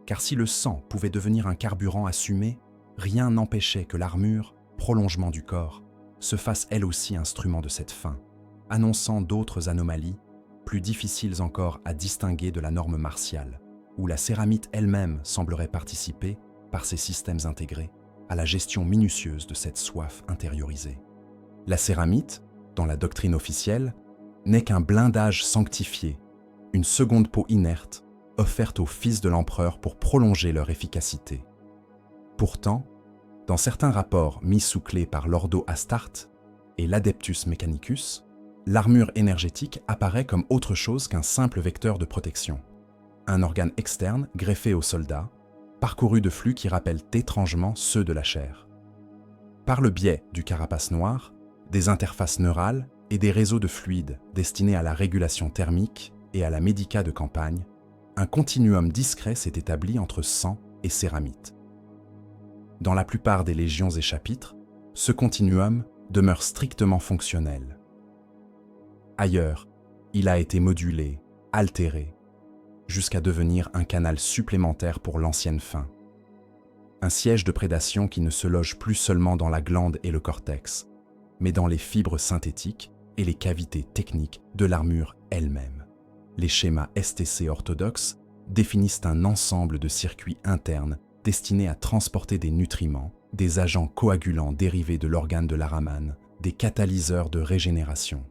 Car si le sang pouvait devenir un carburant assumé, rien n'empêchait que l'armure, prolongement du corps, se fasse elle aussi instrument de cette fin, annonçant d'autres anomalies, plus difficiles encore à distinguer de la norme martiale, où la céramite elle-même semblerait participer, par ses systèmes intégrés, à la gestion minutieuse de cette soif intériorisée. La céramite, dans la doctrine officielle, n'est qu'un blindage sanctifié, une seconde peau inerte, offerte aux fils de l'empereur pour prolonger leur efficacité. Pourtant, dans certains rapports mis sous clé par l'Ordo Astarte et l'Adeptus Mechanicus, l'armure énergétique apparaît comme autre chose qu'un simple vecteur de protection. Un organe externe greffé aux soldats, parcouru de flux qui rappellent étrangement ceux de la chair. Par le biais du carapace noir, des interfaces neurales et des réseaux de fluides destinés à la régulation thermique et à la médica de campagne, un continuum discret s'est établi entre sang et céramite. Dans la plupart des légions et chapitres, ce continuum demeure strictement fonctionnel. Ailleurs, il a été modulé, altéré, jusqu'à devenir un canal supplémentaire pour l'ancienne fin. Un siège de prédation qui ne se loge plus seulement dans la glande et le cortex, mais dans les fibres synthétiques et les cavités techniques de l'armure elle-même. Les schémas STC orthodoxes définissent un ensemble de circuits internes destinés à transporter des nutriments, des agents coagulants dérivés de l'organe de l'Araman, des catalyseurs de régénération.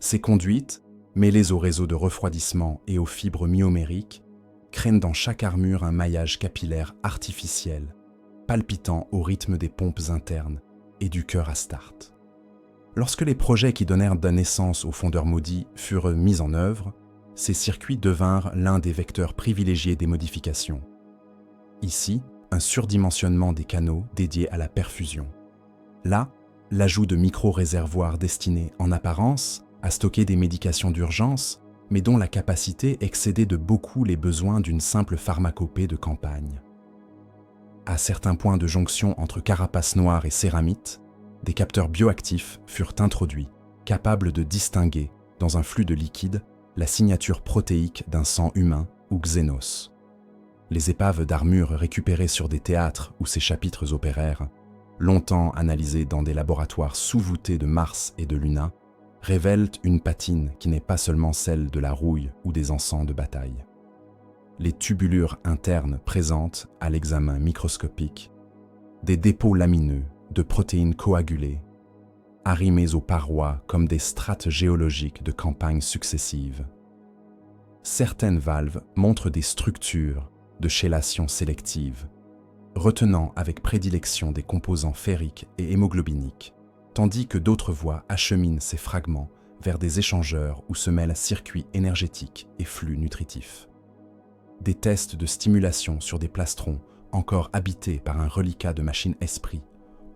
Ces conduites, mêlées aux réseaux de refroidissement et aux fibres myomériques, créent dans chaque armure un maillage capillaire artificiel, palpitant au rythme des pompes internes et du cœur Astarte. Lorsque les projets qui donnèrent naissance aux fondeurs maudits furent mis en œuvre, ces circuits devinrent l'un des vecteurs privilégiés des modifications. Ici, un surdimensionnement des canaux dédiés à la perfusion. Là, l'ajout de micro-réservoirs destinés, en apparence, à stocker des médications d'urgence, mais dont la capacité excédait de beaucoup les besoins d'une simple pharmacopée de campagne. À certains points de jonction entre carapace noire et céramite, des capteurs bioactifs furent introduits, capables de distinguer, dans un flux de liquide, la signature protéique d'un sang humain ou xénos. Les épaves d'armure récupérées sur des théâtres où ces chapitres opérèrent, longtemps analysées dans des laboratoires sous-voûtés de Mars et de Luna, révèlent une patine qui n'est pas seulement celle de la rouille ou des encens de bataille. Les tubulures internes présentent, à l'examen microscopique, des dépôts lamineux de protéines coagulées, arrimées aux parois comme des strates géologiques de campagnes successives. Certaines valves montrent des structures de chélation sélective, retenant avec prédilection des composants ferriques et hémoglobiniques, tandis que d'autres voies acheminent ces fragments vers des échangeurs où se mêlent circuits énergétiques et flux nutritifs. Des tests de stimulation sur des plastrons encore habités par un reliquat de machine esprit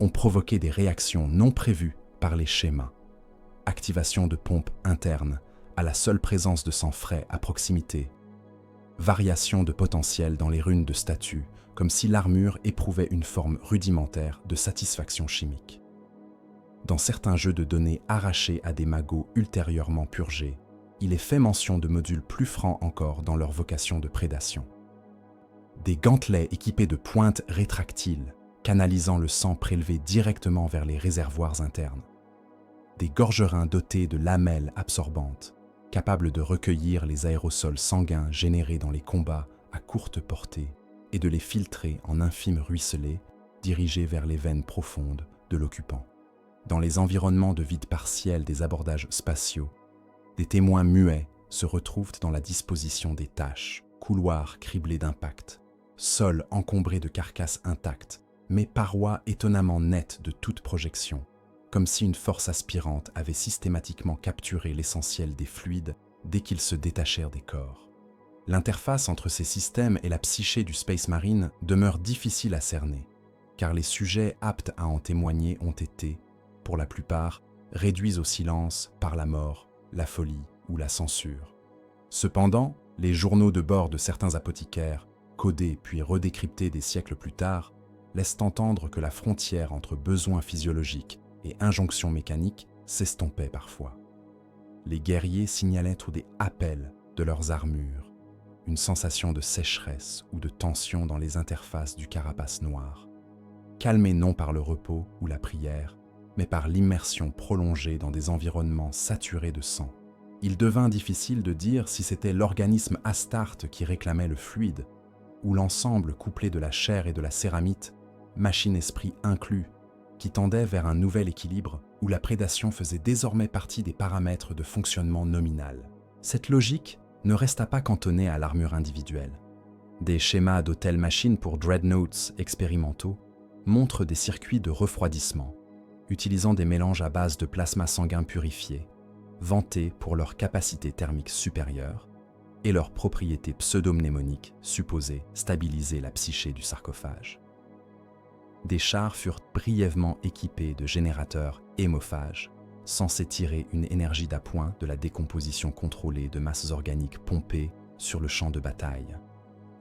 ont provoqué des réactions non prévues par les schémas. Activation de pompes internes à la seule présence de sang frais à proximité. Variation de potentiel dans les runes de statut, comme si l'armure éprouvait une forme rudimentaire de satisfaction chimique. Dans certains jeux de données arrachés à des magots ultérieurement purgés, il est fait mention de modules plus francs encore dans leur vocation de prédation. Des gantelets équipés de pointes rétractiles, canalisant le sang prélevé directement vers les réservoirs internes. Des gorgerins dotés de lamelles absorbantes, capables de recueillir les aérosols sanguins générés dans les combats à courte portée et de les filtrer en infimes ruisselets dirigés vers les veines profondes de l'occupant. Dans les environnements de vide partiel des abordages spatiaux, des témoins muets se retrouvent dans la disposition des tâches, couloirs criblés d'impacts, sols encombrés de carcasses intactes, mais parois étonnamment nettes de toute projection, comme si une force aspirante avait systématiquement capturé l'essentiel des fluides dès qu'ils se détachèrent des corps. L'interface entre ces systèmes et la psyché du Space Marine demeure difficile à cerner, car les sujets aptes à en témoigner ont été, pour la plupart, réduits au silence par la mort, la folie ou la censure. Cependant, les journaux de bord de certains apothicaires, codés puis redécryptés des siècles plus tard, laissent entendre que la frontière entre besoins physiologiques et injonctions mécaniques s'estompait parfois. Les guerriers signalaient ou des appels de leurs armures, une sensation de sécheresse ou de tension dans les interfaces du carapace noir, calmée non par le repos ou la prière, mais par l'immersion prolongée dans des environnements saturés de sang. Il devint difficile de dire si c'était l'organisme Astarte qui réclamait le fluide, ou l'ensemble couplé de la chair et de la céramite machine-esprit inclus, qui tendait vers un nouvel équilibre où la prédation faisait désormais partie des paramètres de fonctionnement nominal. Cette logique ne resta pas cantonnée à l'armure individuelle. Des schémas d'hôtel-machine pour dreadnoughts expérimentaux montrent des circuits de refroidissement, utilisant des mélanges à base de plasma sanguin purifié, vantés pour leur capacité thermique supérieure et leurs propriétés pseudo-mnémoniques supposées stabiliser la psyché du sarcophage. Des chars furent brièvement équipés de générateurs hémophages, censés tirer une énergie d'appoint de la décomposition contrôlée de masses organiques pompées sur le champ de bataille.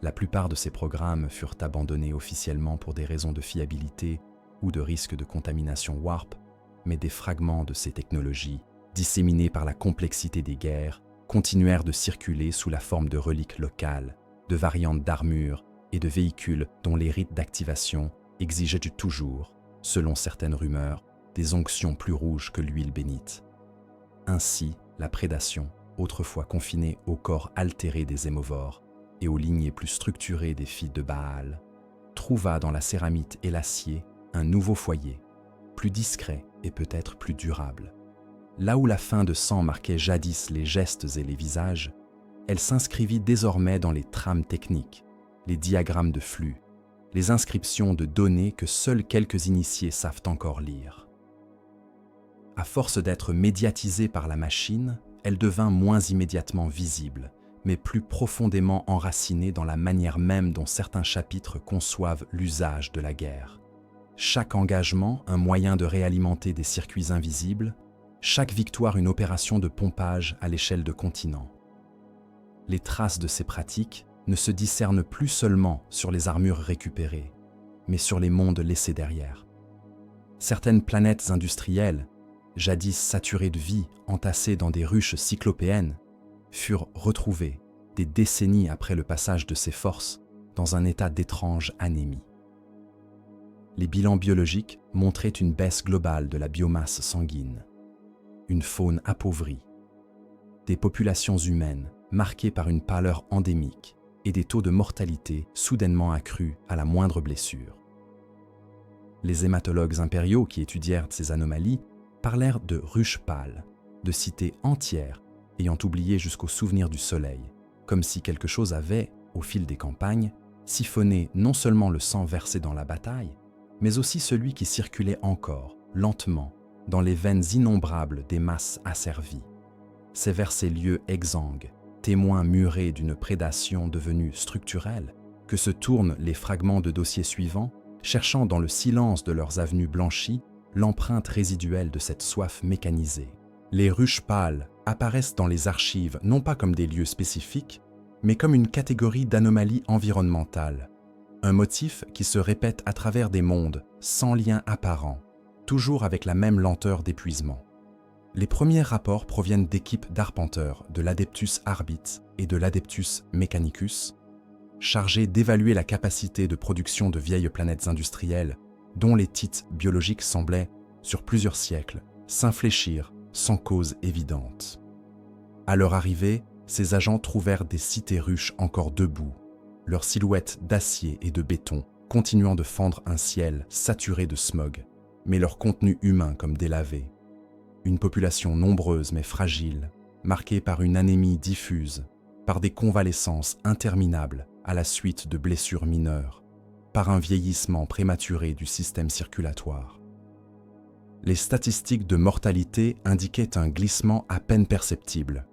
La plupart de ces programmes furent abandonnés officiellement pour des raisons de fiabilité ou de risque de contamination warp, mais des fragments de ces technologies, disséminés par la complexité des guerres, continuèrent de circuler sous la forme de reliques locales, de variantes d'armure et de véhicules dont les rites d'activation exigeaient toujours, selon certaines rumeurs, des onctions plus rouges que l'huile bénite. Ainsi, la prédation, autrefois confinée au corps altéré des hémovores et aux lignées plus structurées des filles de Baal, trouva dans la céramite et l'acier un nouveau foyer, plus discret et peut-être plus durable. Là où la faim de sang marquait jadis les gestes et les visages, elle s'inscrivit désormais dans les trames techniques, les diagrammes de flux, les inscriptions de données que seuls quelques initiés savent encore lire. À force d'être médiatisée par la machine, elle devint moins immédiatement visible, mais plus profondément enracinée dans la manière même dont certains chapitres conçoivent l'usage de la guerre. Chaque engagement, un moyen de réalimenter des circuits invisibles, chaque victoire une opération de pompage à l'échelle de continents. Les traces de ces pratiques ne se discernent plus seulement sur les armures récupérées, mais sur les mondes laissés derrière. Certaines planètes industrielles, jadis saturées de vie, entassées dans des ruches cyclopéennes, furent retrouvées, des décennies après le passage de ces forces, dans un état d'étrange anémie. Les bilans biologiques montraient une baisse globale de la biomasse sanguine, une faune appauvrie, des populations humaines marquées par une pâleur endémique et des taux de mortalité soudainement accrus à la moindre blessure. Les hématologues impériaux qui étudièrent ces anomalies parlèrent de ruches pâles, de cités entières ayant oublié jusqu'au souvenir du soleil, comme si quelque chose avait, au fil des campagnes, siphonné non seulement le sang versé dans la bataille, mais aussi celui qui circulait encore, lentement, dans les veines innombrables des masses asservies. C'est vers ces lieux exsangues, témoins murés d'une prédation devenue structurelle, que se tournent les fragments de dossiers suivants, cherchant dans le silence de leurs avenues blanchies l'empreinte résiduelle de cette soif mécanisée. Les ruches pâles apparaissent dans les archives non pas comme des lieux spécifiques, mais comme une catégorie d'anomalies environnementales, un motif qui se répète à travers des mondes sans lien apparent, toujours avec la même lenteur d'épuisement. Les premiers rapports proviennent d'équipes d'arpenteurs de l'Adeptus Arbit et de l'Adeptus Mechanicus, chargés d'évaluer la capacité de production de vieilles planètes industrielles dont les titres biologiques semblaient, sur plusieurs siècles, s'infléchir sans cause évidente. À leur arrivée, ces agents trouvèrent des cités ruches encore debout, leurs silhouettes d'acier et de béton continuant de fendre un ciel saturé de smog, mais leur contenu humain comme délavé. Une population nombreuse mais fragile, marquée par une anémie diffuse, par des convalescences interminables à la suite de blessures mineures, par un vieillissement prématuré du système circulatoire. Les statistiques de mortalité indiquaient un glissement à peine perceptible,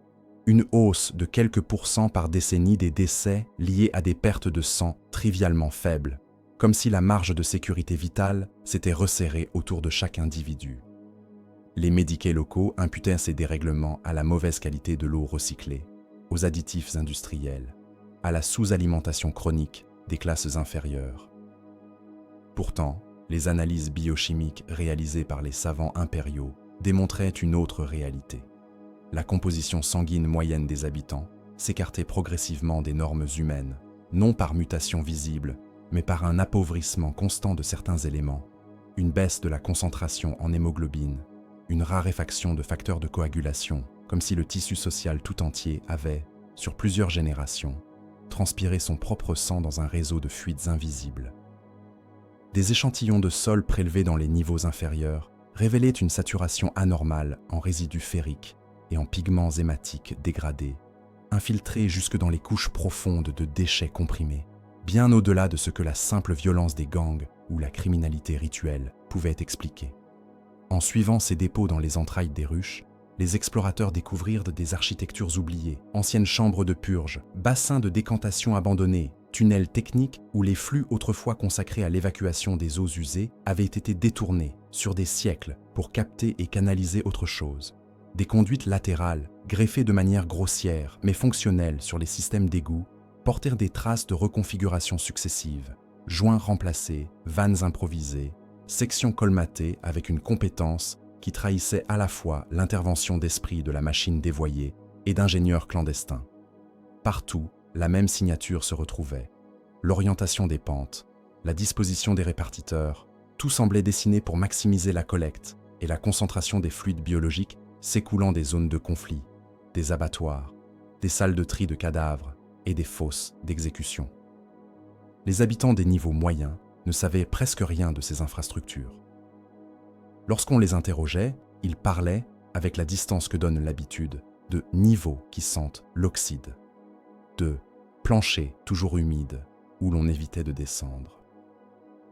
une hausse de quelques pourcents par décennie des décès liés à des pertes de sang trivialement faibles, comme si la marge de sécurité vitale s'était resserrée autour de chaque individu. Les médiquets locaux imputaient ces dérèglements à la mauvaise qualité de l'eau recyclée, aux additifs industriels, à la sous-alimentation chronique des classes inférieures. Pourtant, les analyses biochimiques réalisées par les savants impériaux démontraient une autre réalité. La composition sanguine moyenne des habitants s'écartait progressivement des normes humaines, non par mutation visible, mais par un appauvrissement constant de certains éléments, une baisse de la concentration en hémoglobine, une raréfaction de facteurs de coagulation, comme si le tissu social tout entier avait, sur plusieurs générations, transpiré son propre sang dans un réseau de fuites invisibles. Des échantillons de sol prélevés dans les niveaux inférieurs révélaient une saturation anormale en résidus ferriques et en pigments hématiques dégradés, infiltrés jusque dans les couches profondes de déchets comprimés, bien au-delà de ce que la simple violence des gangs ou la criminalité rituelle pouvait expliquer. En suivant ces dépôts dans les entrailles des ruches, les explorateurs découvrirent des architectures oubliées, anciennes chambres de purge, bassins de décantation abandonnés, tunnels techniques où les flux autrefois consacrés à l'évacuation des eaux usées avaient été détournés sur des siècles pour capter et canaliser autre chose. Des conduites latérales, greffées de manière grossière mais fonctionnelle sur les systèmes d'égouts, portèrent des traces de reconfiguration successives, joints remplacés, vannes improvisées, sections colmatées avec une compétence qui trahissait à la fois l'intervention d'esprit de la machine dévoyée et d'ingénieurs clandestins. Partout, la même signature se retrouvait. L'orientation des pentes, la disposition des répartiteurs, tout semblait dessiné pour maximiser la collecte et la concentration des fluides biologiques s'écoulant des zones de conflit, des abattoirs, des salles de tri de cadavres et des fosses d'exécution. Les habitants des niveaux moyens ne savaient presque rien de ces infrastructures. Lorsqu'on les interrogeait, ils parlaient, avec la distance que donne l'habitude, de niveaux qui sentent l'oxyde, de planchers toujours humides où l'on évitait de descendre.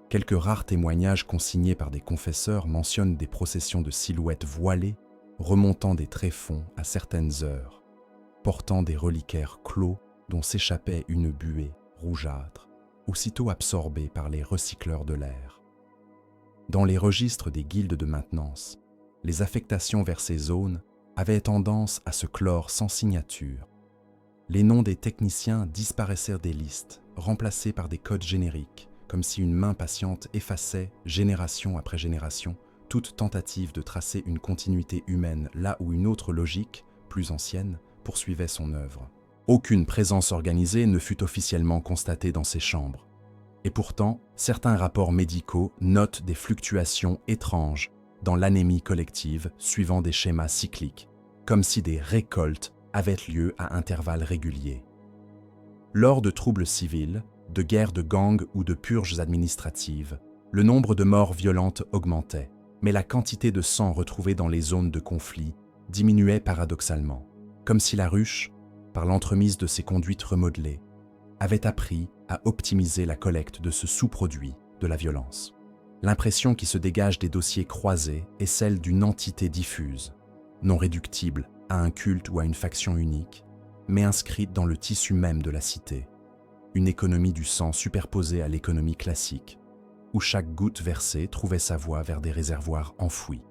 Quelques rares témoignages consignés par des confesseurs mentionnent des processions de silhouettes voilées remontant des tréfonds à certaines heures, portant des reliquaires clos dont s'échappait une buée rougeâtre, aussitôt absorbée par les recycleurs de l'air. Dans les registres des guildes de maintenance, les affectations vers ces zones avaient tendance à se clore sans signature. Les noms des techniciens disparaissaient des listes, remplacés par des codes génériques, comme si une main patiente effaçait, génération après génération, toute tentative de tracer une continuité humaine là où une autre logique, plus ancienne, poursuivait son œuvre. Aucune présence organisée ne fut officiellement constatée dans ces chambres. Et pourtant, certains rapports médicaux notent des fluctuations étranges dans l'anémie collective suivant des schémas cycliques, comme si des récoltes avaient lieu à intervalles réguliers. Lors de troubles civils, de guerres de gangs ou de purges administratives, le nombre de morts violentes augmentait, mais la quantité de sang retrouvée dans les zones de conflit diminuait paradoxalement, comme si la ruche, par l'entremise de ses conduites remodelées, avait appris à optimiser la collecte de ce sous-produit de la violence. L'impression qui se dégage des dossiers croisés est celle d'une entité diffuse, non réductible à un culte ou à une faction unique, mais inscrite dans le tissu même de la cité. Une économie du sang superposée à l'économie classique, où chaque goutte versée trouvait sa voie vers des réservoirs enfouis.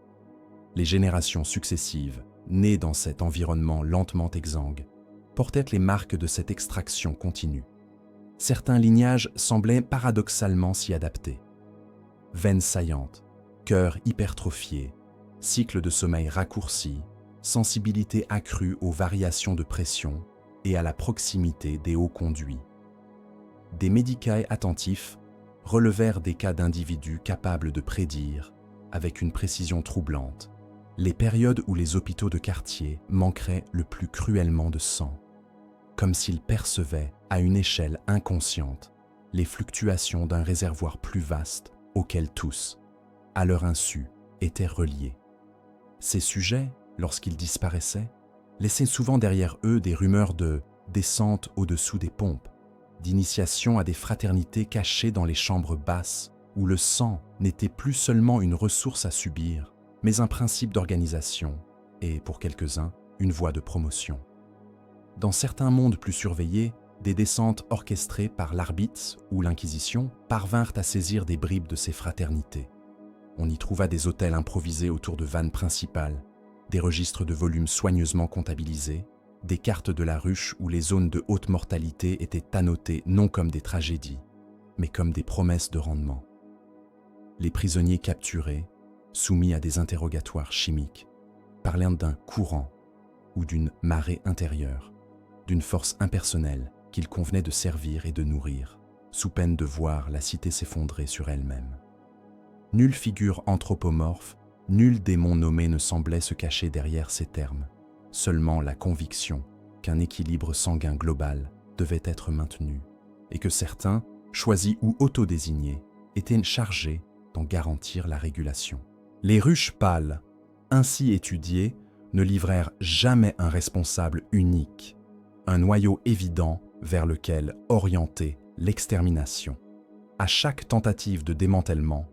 Les générations successives, nées dans cet environnement lentement exsangue, portaient les marques de cette extraction continue. Certains lignages semblaient paradoxalement s'y adapter. Veines saillantes, cœur hypertrophié, cycle de sommeil raccourci, sensibilité accrue aux variations de pression et à la proximité des hauts conduits. Des médicais attentifs relevèrent des cas d'individus capables de prédire, avec une précision troublante, les périodes où les hôpitaux de quartier manqueraient le plus cruellement de sang, comme s'ils percevaient, à une échelle inconsciente, les fluctuations d'un réservoir plus vaste auquel tous, à leur insu, étaient reliés. Ces sujets, lorsqu'ils disparaissaient, laissaient souvent derrière eux des rumeurs de descente au-dessous des pompes, d'initiation à des fraternités cachées dans les chambres basses, où le sang n'était plus seulement une ressource à subir, mais un principe d'organisation et, pour quelques-uns, une voie de promotion. Dans certains mondes plus surveillés, des descentes orchestrées par l'Arbitz ou l'Inquisition parvinrent à saisir des bribes de ces fraternités. On y trouva des hôtels improvisés autour de vannes principales, des registres de volumes soigneusement comptabilisés, des cartes de la ruche où les zones de haute mortalité étaient annotées non comme des tragédies, mais comme des promesses de rendement. Les prisonniers capturés, soumis à des interrogatoires chimiques, parlaient d'un courant ou d'une marée intérieure, d'une force impersonnelle qu'il convenait de servir et de nourrir, sous peine de voir la cité s'effondrer sur elle-même. Nulle figure anthropomorphe, nul démon nommé ne semblait se cacher derrière ces termes, seulement la conviction qu'un équilibre sanguin global devait être maintenu, et que certains, choisis ou autodésignés, étaient chargés d'en garantir la régulation. Les ruches pâles, ainsi étudiées, ne livrèrent jamais un responsable unique, un noyau évident vers lequel orienter l'extermination. À chaque tentative de démantèlement,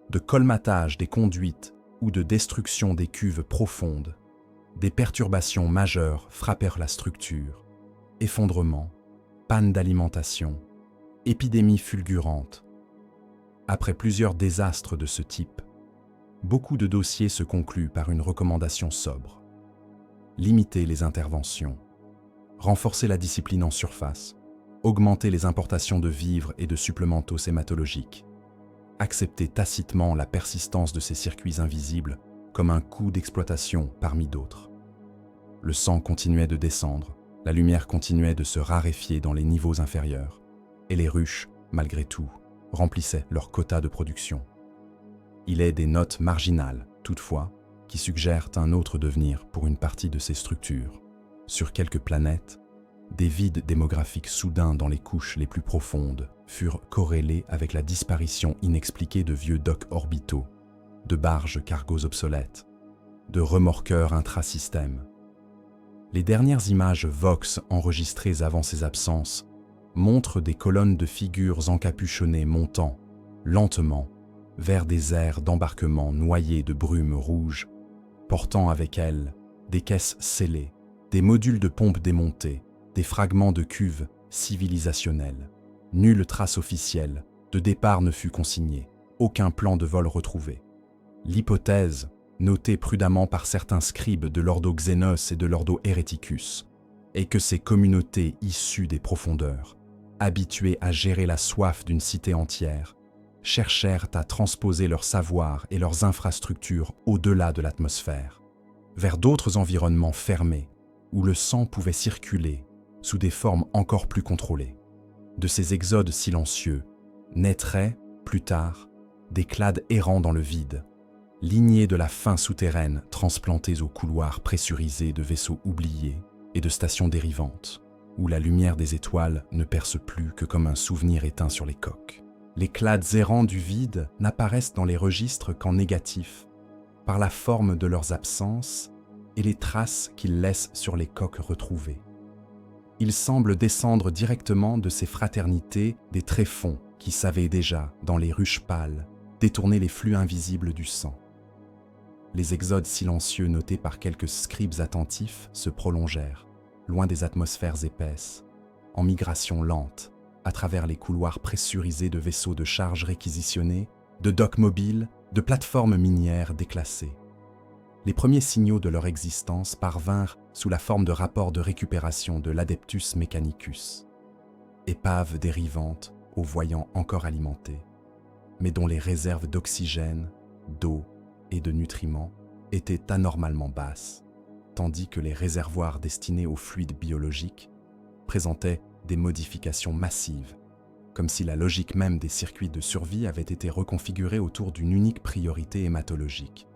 de colmatage des conduites ou de destruction des cuves profondes, des perturbations majeures frappèrent la structure. Effondrement, panne d'alimentation, épidémies fulgurantes. Après plusieurs désastres de ce type, beaucoup de dossiers se concluent par une recommandation sobre. Limiter les interventions, renforcer la discipline en surface, augmenter les importations de vivres et de supplémentaux hématologiques, accepter tacitement la persistance de ces circuits invisibles comme un coût d'exploitation parmi d'autres. Le sang continuait de descendre, la lumière continuait de se raréfier dans les niveaux inférieurs, et les ruches, malgré tout, remplissaient leur quota de production. Il est des notes marginales, toutefois, qui suggèrent un autre devenir pour une partie de ces structures. Sur quelques planètes, des vides démographiques soudains dans les couches les plus profondes furent corrélés avec la disparition inexpliquée de vieux docks orbitaux, de barges cargos obsolètes, de remorqueurs intrasystèmes. Les dernières images Vox enregistrées avant ses absences montrent des colonnes de figures encapuchonnées montant, lentement, vers des aires d'embarquement noyées de brume rouge, portant avec elles des caisses scellées, des modules de pompe démontés, des fragments de cuves civilisationnelles. Nulle trace officielle de départ ne fut consignée, aucun plan de vol retrouvé. L'hypothèse, notée prudemment par certains scribes de l'Ordo Xenos et de l'Ordo Hereticus, est que ces communautés issues des profondeurs, habituées à gérer la soif d'une cité entière, cherchèrent à transposer leur savoir et leurs infrastructures au-delà de l'atmosphère, vers d'autres environnements fermés, où le sang pouvait circuler sous des formes encore plus contrôlées. De ces exodes silencieux naîtraient, plus tard, des clades errants dans le vide, lignées de la faim souterraine transplantées aux couloirs pressurisés de vaisseaux oubliés et de stations dérivantes, où la lumière des étoiles ne perce plus que comme un souvenir éteint sur les coques. Les clades errants du vide n'apparaissent dans les registres qu'en négatif, par la forme de leurs absences et les traces qu'ils laissent sur les coques retrouvées. Ils semblent descendre directement de ces fraternités des tréfonds qui savaient déjà, dans les ruches pâles, détourner les flux invisibles du sang. Les exodes silencieux notés par quelques scribes attentifs se prolongèrent, loin des atmosphères épaisses, en migration lente, à travers les couloirs pressurisés de vaisseaux de charge réquisitionnés, de docks mobiles, de plateformes minières déclassées. Les premiers signaux de leur existence parvinrent sous la forme de rapports de récupération de l'Adeptus Mechanicus, épave dérivante aux voyants encore alimentés, mais dont les réserves d'oxygène, d'eau et de nutriments étaient anormalement basses, tandis que les réservoirs destinés aux fluides biologiques présentaient des modifications massives, comme si la logique même des circuits de survie avait été reconfigurée autour d'une unique priorité hématologique.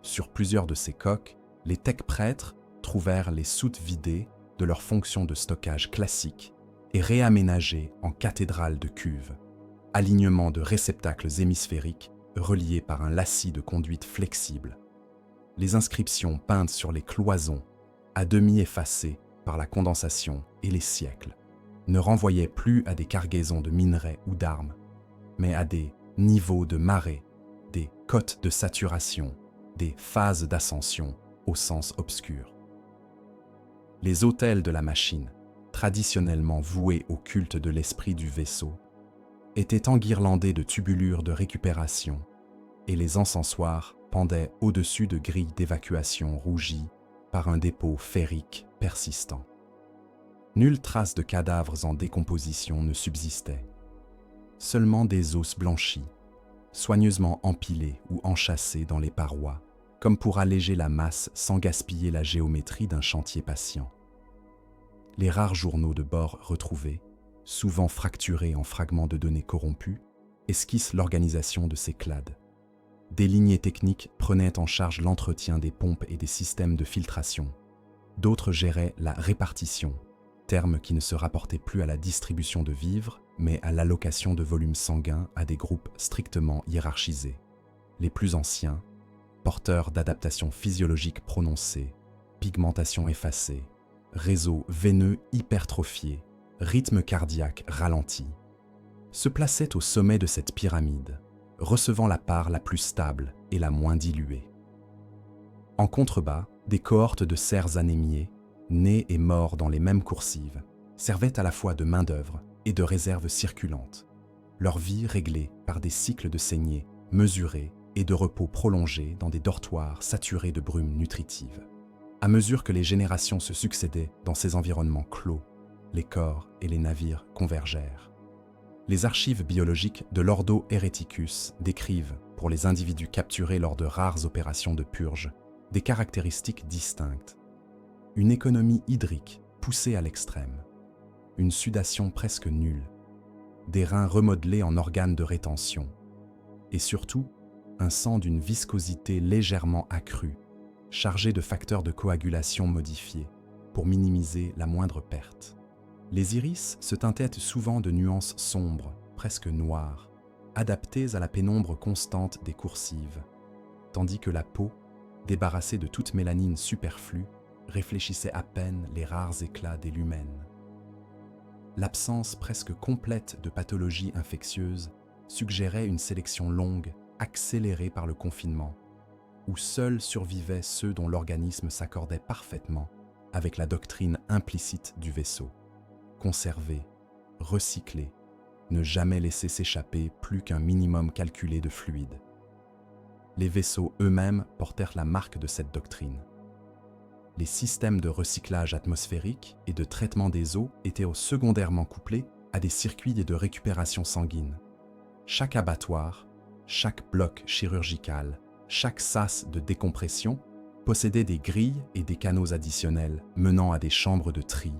Sur plusieurs de ces coques, les tech-prêtres trouvèrent les soutes vidées de leurs fonctions de stockage classiques et réaménagées en cathédrales de cuves, alignement de réceptacles hémisphériques reliés par un lacis de conduite flexible. Les inscriptions peintes sur les cloisons, à demi effacées par la condensation et les siècles, ne renvoyaient plus à des cargaisons de minerais ou d'armes, mais à des niveaux de marée, des cotes de saturation, des phases d'ascension au sens obscur. Les autels de la machine, traditionnellement voués au culte de l'esprit du vaisseau, étaient enguirlandés de tubulures de récupération, et les encensoirs pendaient au-dessus de grilles d'évacuation rougies par un dépôt ferrique persistant. Nulle trace de cadavres en décomposition ne subsistait, seulement des os blanchis, soigneusement empilés ou enchâssés dans les parois, comme pour alléger la masse sans gaspiller la géométrie d'un chantier patient. Les rares journaux de bord retrouvés, souvent fracturés en fragments de données corrompus, esquissent l'organisation de ces clades. Des lignées techniques prenaient en charge l'entretien des pompes et des systèmes de filtration. D'autres géraient la répartition, terme qui ne se rapportait plus à la distribution de vivres, mais à l'allocation de volume sanguin à des groupes strictement hiérarchisés. Les plus anciens, porteurs d'adaptations physiologiques prononcées, pigmentation effacée, réseau veineux hypertrophié, rythme cardiaque ralenti, se plaçaient au sommet de cette pyramide, recevant la part la plus stable et la moins diluée. En contrebas, des cohortes de cerfs anémiés, nés et morts dans les mêmes coursives, servaient à la fois de main-d'œuvre et de réserve circulante, leur vie réglée par des cycles de saignée mesurés et de repos prolongés dans des dortoirs saturés de brume nutritive. À mesure que les générations se succédaient dans ces environnements clos, les corps et les navires convergèrent. Les archives biologiques de l'Ordo Hereticus décrivent, pour les individus capturés lors de rares opérations de purge, des caractéristiques distinctes. Une économie hydrique poussée à l'extrême, une sudation presque nulle, des reins remodelés en organes de rétention, et surtout, un sang d'une viscosité légèrement accrue, chargé de facteurs de coagulation modifiés, pour minimiser la moindre perte. Les iris se teintaient souvent de nuances sombres, presque noires, adaptées à la pénombre constante des coursives, tandis que la peau, débarrassée de toute mélanine superflue, réfléchissait à peine les rares éclats des lumens. L'absence presque complète de pathologies infectieuses suggérait une sélection longue, accélérée par le confinement, où seuls survivaient ceux dont l'organisme s'accordait parfaitement avec la doctrine implicite du vaisseau. Conserver, recycler, ne jamais laisser s'échapper plus qu'un minimum calculé de fluide. Les vaisseaux eux-mêmes portèrent la marque de cette doctrine. Les systèmes de recyclage atmosphérique et de traitement des eaux étaient secondairement couplés à des circuits de récupération sanguine. Chaque abattoir, chaque bloc chirurgical, chaque sas de décompression possédait des grilles et des canaux additionnels menant à des chambres de tri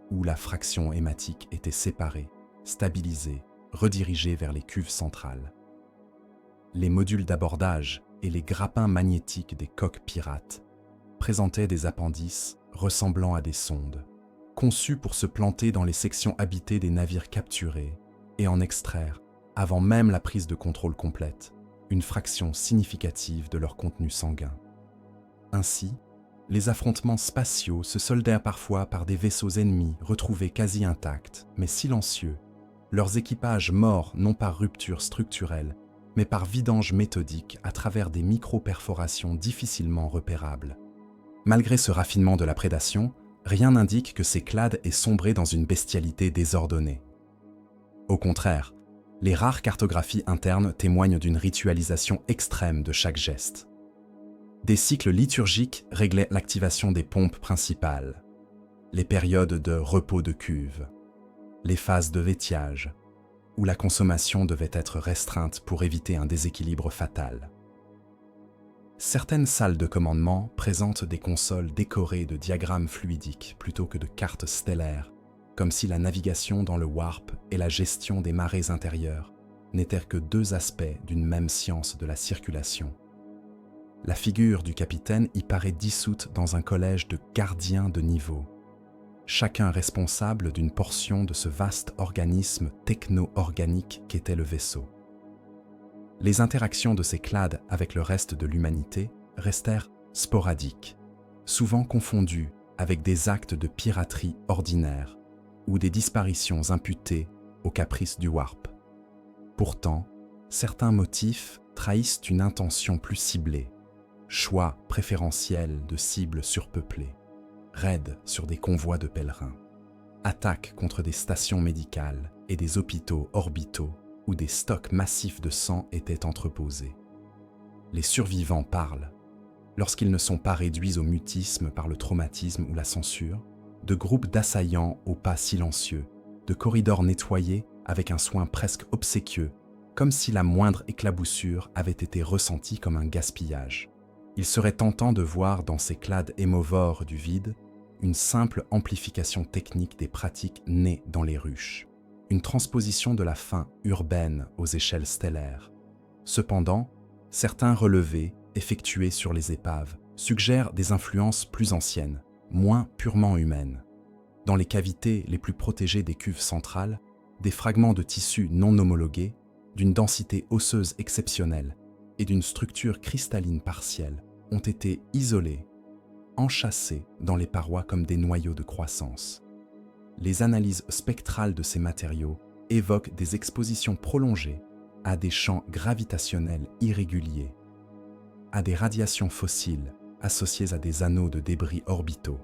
où la fraction hématique était séparée, stabilisée, redirigée vers les cuves centrales. Les modules d'abordage et les grappins magnétiques des coques pirates présentaient des appendices ressemblant à des sondes, conçus pour se planter dans les sections habitées des navires capturés et en extraire, avant même la prise de contrôle complète, une fraction significative de leur contenu sanguin. Ainsi, les affrontements spatiaux se soldèrent parfois par des vaisseaux ennemis retrouvés quasi intacts, mais silencieux, leurs équipages morts non par rupture structurelle, mais par vidange méthodique à travers des micro-perforations difficilement repérables. Malgré ce raffinement de la prédation, rien n'indique que ces clades aient sombré dans une bestialité désordonnée. Au contraire, les rares cartographies internes témoignent d'une ritualisation extrême de chaque geste. Des cycles liturgiques réglaient l'activation des pompes principales, les périodes de repos de cuve, les phases de vétiage, où la consommation devait être restreinte pour éviter un déséquilibre fatal. Certaines salles de commandement présentent des consoles décorées de diagrammes fluidiques plutôt que de cartes stellaires, comme si la navigation dans le warp et la gestion des marées intérieures n'étaient que deux aspects d'une même science de la circulation. La figure du capitaine y paraît dissoute dans un collège de gardiens de niveau, chacun responsable d'une portion de ce vaste organisme techno-organique qu'était le vaisseau. Les interactions de ces clades avec le reste de l'humanité restèrent sporadiques, souvent confondues avec des actes de piraterie ordinaires ou des disparitions imputées aux caprices du warp. Pourtant, certains motifs trahissent une intention plus ciblée, choix préférentiel de cibles surpeuplées, raids sur des convois de pèlerins, attaques contre des stations médicales et des hôpitaux orbitaux où des stocks massifs de sang étaient entreposés. Les survivants parlent, lorsqu'ils ne sont pas réduits au mutisme par le traumatisme ou la censure, de groupes d'assaillants aux pas silencieux, de corridors nettoyés avec un soin presque obséquieux, comme si la moindre éclaboussure avait été ressentie comme un gaspillage. Il serait tentant de voir dans ces clades hémovores du vide une simple amplification technique des pratiques nées dans les ruches, une transposition de la faim urbaine aux échelles stellaires. Cependant, certains relevés effectués sur les épaves suggèrent des influences plus anciennes, moins purement humaines. Dans les cavités les plus protégées des cuves centrales, des fragments de tissus non homologués, d'une densité osseuse exceptionnelle et d'une structure cristalline partielle ont été isolés, enchâssés dans les parois comme des noyaux de croissance. Les analyses spectrales de ces matériaux évoquent des expositions prolongées à des champs gravitationnels irréguliers, à des radiations fossiles associées à des anneaux de débris orbitaux,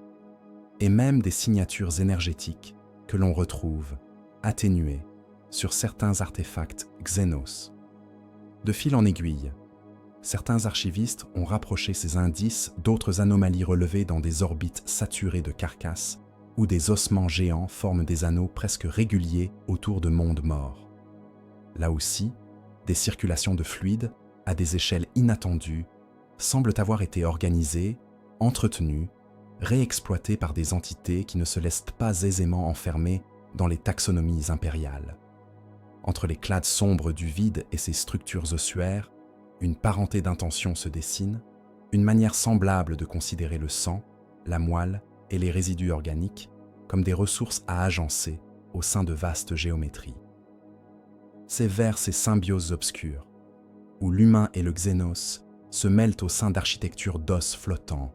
et même des signatures énergétiques que l'on retrouve atténuées sur certains artefacts Xenos. De fil en aiguille, certains archivistes ont rapproché ces indices d'autres anomalies relevées dans des orbites saturées de carcasses où des ossements géants forment des anneaux presque réguliers autour de mondes morts. Là aussi, des circulations de fluides, à des échelles inattendues, semblent avoir été organisées, entretenues, réexploitées par des entités qui ne se laissent pas aisément enfermer dans les taxonomies impériales. Entre les clades sombres du vide et ses structures ossuaires, une parenté d'intention se dessine, une manière semblable de considérer le sang, la moelle et les résidus organiques comme des ressources à agencer au sein de vastes géométries. C'est vers ces symbioses obscures, où l'humain et le xénos se mêlent au sein d'architectures d'os flottants,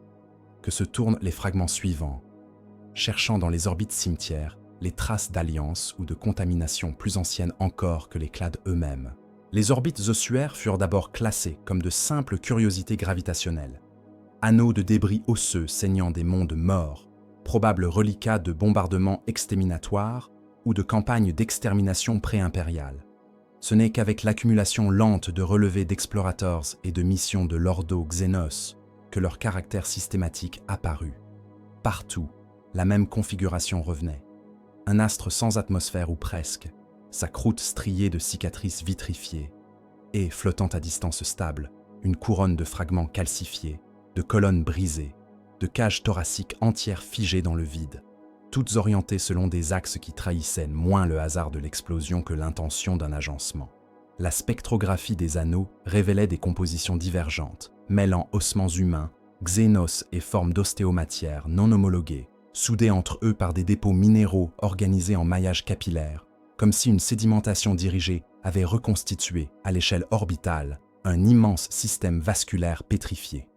que se tournent les fragments suivants, cherchant dans les orbites cimetières les traces d'alliances ou de contamination plus anciennes encore que les clades eux-mêmes. Les orbites ossuaires furent d'abord classées comme de simples curiosités gravitationnelles, anneaux de débris osseux saignant des mondes morts, probables reliquats de bombardements exterminatoires ou de campagnes d'extermination pré-impériales. Ce n'est qu'avec l'accumulation lente de relevés d'explorateurs et de missions de l'Ordo Xenos que leur caractère systématique apparut. Partout, la même configuration revenait. Un astre sans atmosphère ou presque, sa croûte striée de cicatrices vitrifiées, et, flottant à distance stable, une couronne de fragments calcifiés, de colonnes brisées, de cages thoraciques entières figées dans le vide, toutes orientées selon des axes qui trahissaient moins le hasard de l'explosion que l'intention d'un agencement. La spectrographie des anneaux révélait des compositions divergentes, mêlant ossements humains, xénos et formes d'ostéomatière non homologuées, soudés entre eux par des dépôts minéraux organisés en maillage capillaire, comme si une sédimentation dirigée avait reconstitué, à l'échelle orbitale, un immense système vasculaire pétrifié.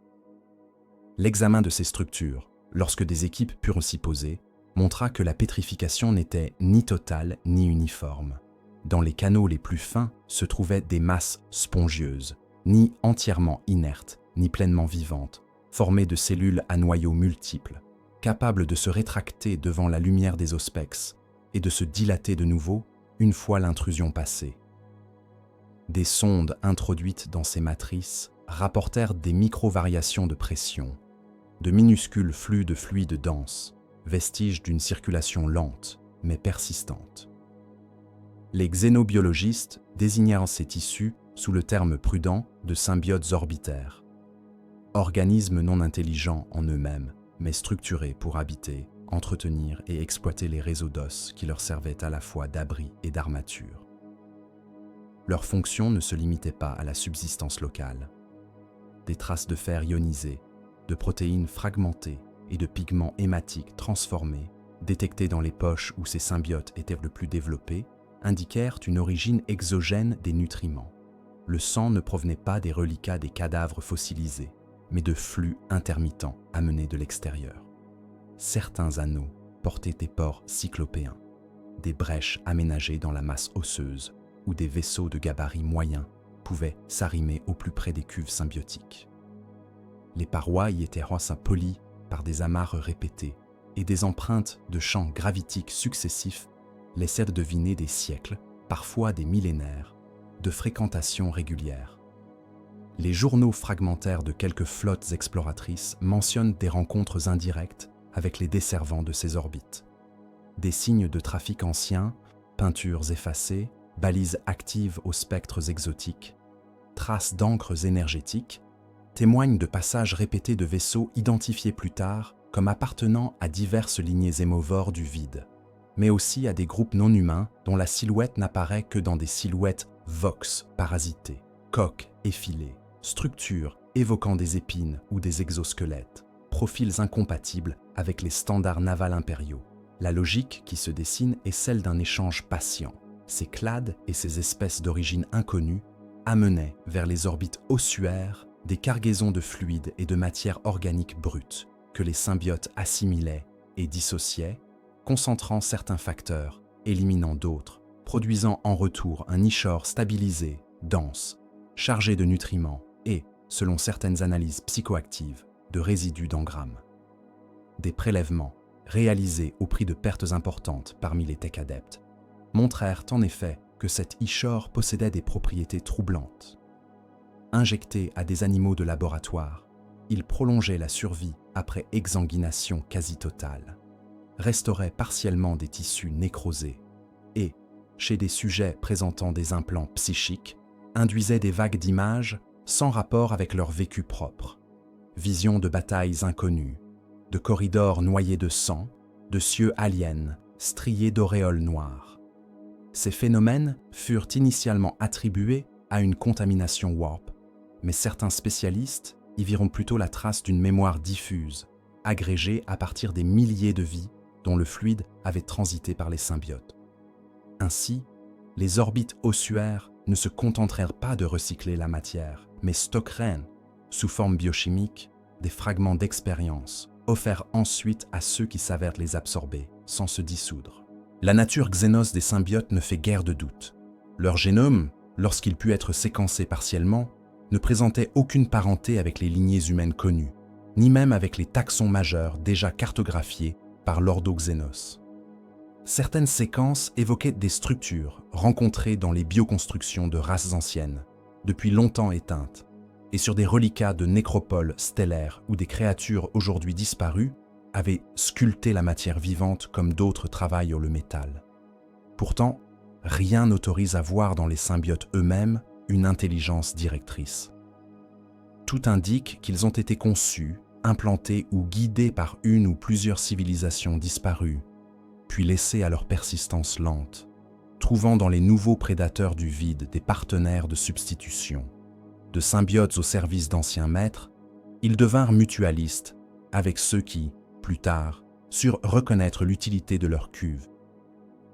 L'examen de ces structures, lorsque des équipes purent s'y poser, montra que la pétrification n'était ni totale ni uniforme. Dans les canaux les plus fins se trouvaient des masses spongieuses, ni entièrement inertes, ni pleinement vivantes, formées de cellules à noyaux multiples, capables de se rétracter devant la lumière des auspex et de se dilater de nouveau une fois l'intrusion passée. Des sondes introduites dans ces matrices rapportèrent des micro-variations de pression, de minuscules flux de fluide dense, vestiges d'une circulation lente mais persistante. Les xénobiologistes désignèrent ces tissus sous le terme prudent de symbiotes orbitaires, organismes non intelligents en eux-mêmes, mais structurés pour habiter, entretenir et exploiter les réseaux d'os qui leur servaient à la fois d'abri et d'armature. Leur fonction ne se limitait pas à la subsistance locale. Des traces de fer ionisé, de protéines fragmentées et de pigments hématiques transformés, détectés dans les poches où ces symbiotes étaient le plus développés, indiquèrent une origine exogène des nutriments. Le sang ne provenait pas des reliquats des cadavres fossilisés, mais de flux intermittents amenés de l'extérieur. Certains anneaux portaient des pores cyclopéens, des brèches aménagées dans la masse osseuse, où des vaisseaux de gabarit moyen pouvaient s'arrimer au plus près des cuves symbiotiques. Les parois y étaient polies par des amarres répétées, et des empreintes de champs gravitiques successifs laissaient deviner des siècles, parfois des millénaires, de fréquentation régulière. Les journaux fragmentaires de quelques flottes exploratrices mentionnent des rencontres indirectes avec les desservants de ces orbites. Des signes de trafic anciens, peintures effacées, balises actives aux spectres exotiques, traces d'encres énergétiques, témoignent de passages répétés de vaisseaux identifiés plus tard comme appartenant à diverses lignées hémovores du vide, mais aussi à des groupes non humains dont la silhouette n'apparaît que dans des silhouettes vox parasitées, coques effilées, structures évoquant des épines ou des exosquelettes, profils incompatibles avec les standards navals impériaux. La logique qui se dessine est celle d'un échange patient, ces clades et ces espèces d'origine inconnue amenaient vers les orbites ossuaires des cargaisons de fluides et de matière organique brute que les symbiotes assimilaient et dissociaient, concentrant certains facteurs, éliminant d'autres, produisant en retour un ichor stabilisé, dense, chargé de nutriments et, selon certaines analyses psychoactives, de résidus d'engrammes. Des prélèvements, réalisés au prix de pertes importantes parmi les tech adeptes, montrèrent en effet que cet ichor possédait des propriétés troublantes. Injecté à des animaux de laboratoire, il prolongeait la survie après exsanguination quasi totale, restaurait partiellement des tissus nécrosés et, chez des sujets présentant des implants psychiques, induisait des vagues d'images sans rapport avec leur vécu propre. Visions de batailles inconnues, de corridors noyés de sang, de cieux aliens striés d'auréoles noires. Ces phénomènes furent initialement attribués à une contamination warp, mais certains spécialistes y verront plutôt la trace d'une mémoire diffuse, agrégée à partir des milliers de vies dont le fluide avait transité par les symbiotes. Ainsi, les orbites ossuaires ne se contentèrent pas de recycler la matière, mais stockeraient, sous forme biochimique, des fragments d'expérience, offerts ensuite à ceux qui s'avèrent les absorber, sans se dissoudre. La nature xénos des symbiotes ne fait guère de doute. Leur génome, lorsqu'il put être séquencé partiellement, ne présentait aucune parenté avec les lignées humaines connues, ni même avec les taxons majeurs déjà cartographiés par l'ordoxénos. Certaines séquences évoquaient des structures rencontrées dans les bioconstructions de races anciennes, depuis longtemps éteintes, et sur des reliquats de nécropoles stellaires où des créatures aujourd'hui disparues avaient sculpté la matière vivante comme d'autres travaillent le métal. Pourtant, rien n'autorise à voir dans les symbiotes eux-mêmes une intelligence directrice. Tout indique qu'ils ont été conçus, implantés ou guidés par une ou plusieurs civilisations disparues, puis laissés à leur persistance lente, trouvant dans les nouveaux prédateurs du vide des partenaires de substitution. De symbiotes au service d'anciens maîtres, ils devinrent mutualistes avec ceux qui, plus tard, surent reconnaître l'utilité de leur cuve.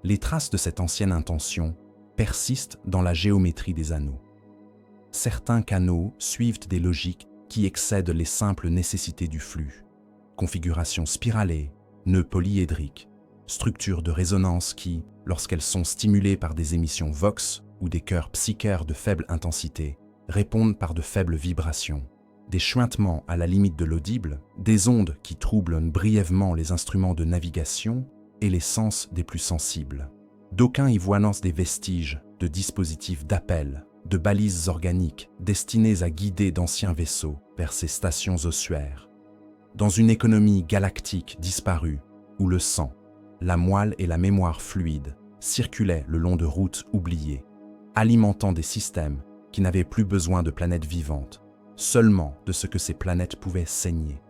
Les traces de cette ancienne intention persistent dans la géométrie des anneaux. Certains canaux suivent des logiques qui excèdent les simples nécessités du flux. Configuration spiralée, nœuds polyédriques, structures de résonance qui, lorsqu'elles sont stimulées par des émissions Vox ou des chœurs psychiques de faible intensité, répondent par de faibles vibrations, des chuintements à la limite de l'audible, des ondes qui troublent brièvement les instruments de navigation et les sens des plus sensibles. D'aucuns y voient des vestiges de dispositifs d'appel, de balises organiques destinées à guider d'anciens vaisseaux vers ces stations ossuaires. Dans une économie galactique disparue, où le sang, la moelle et la mémoire fluide circulaient le long de routes oubliées, alimentant des systèmes qui n'avaient plus besoin de planètes vivantes, seulement de ce que ces planètes pouvaient saigner.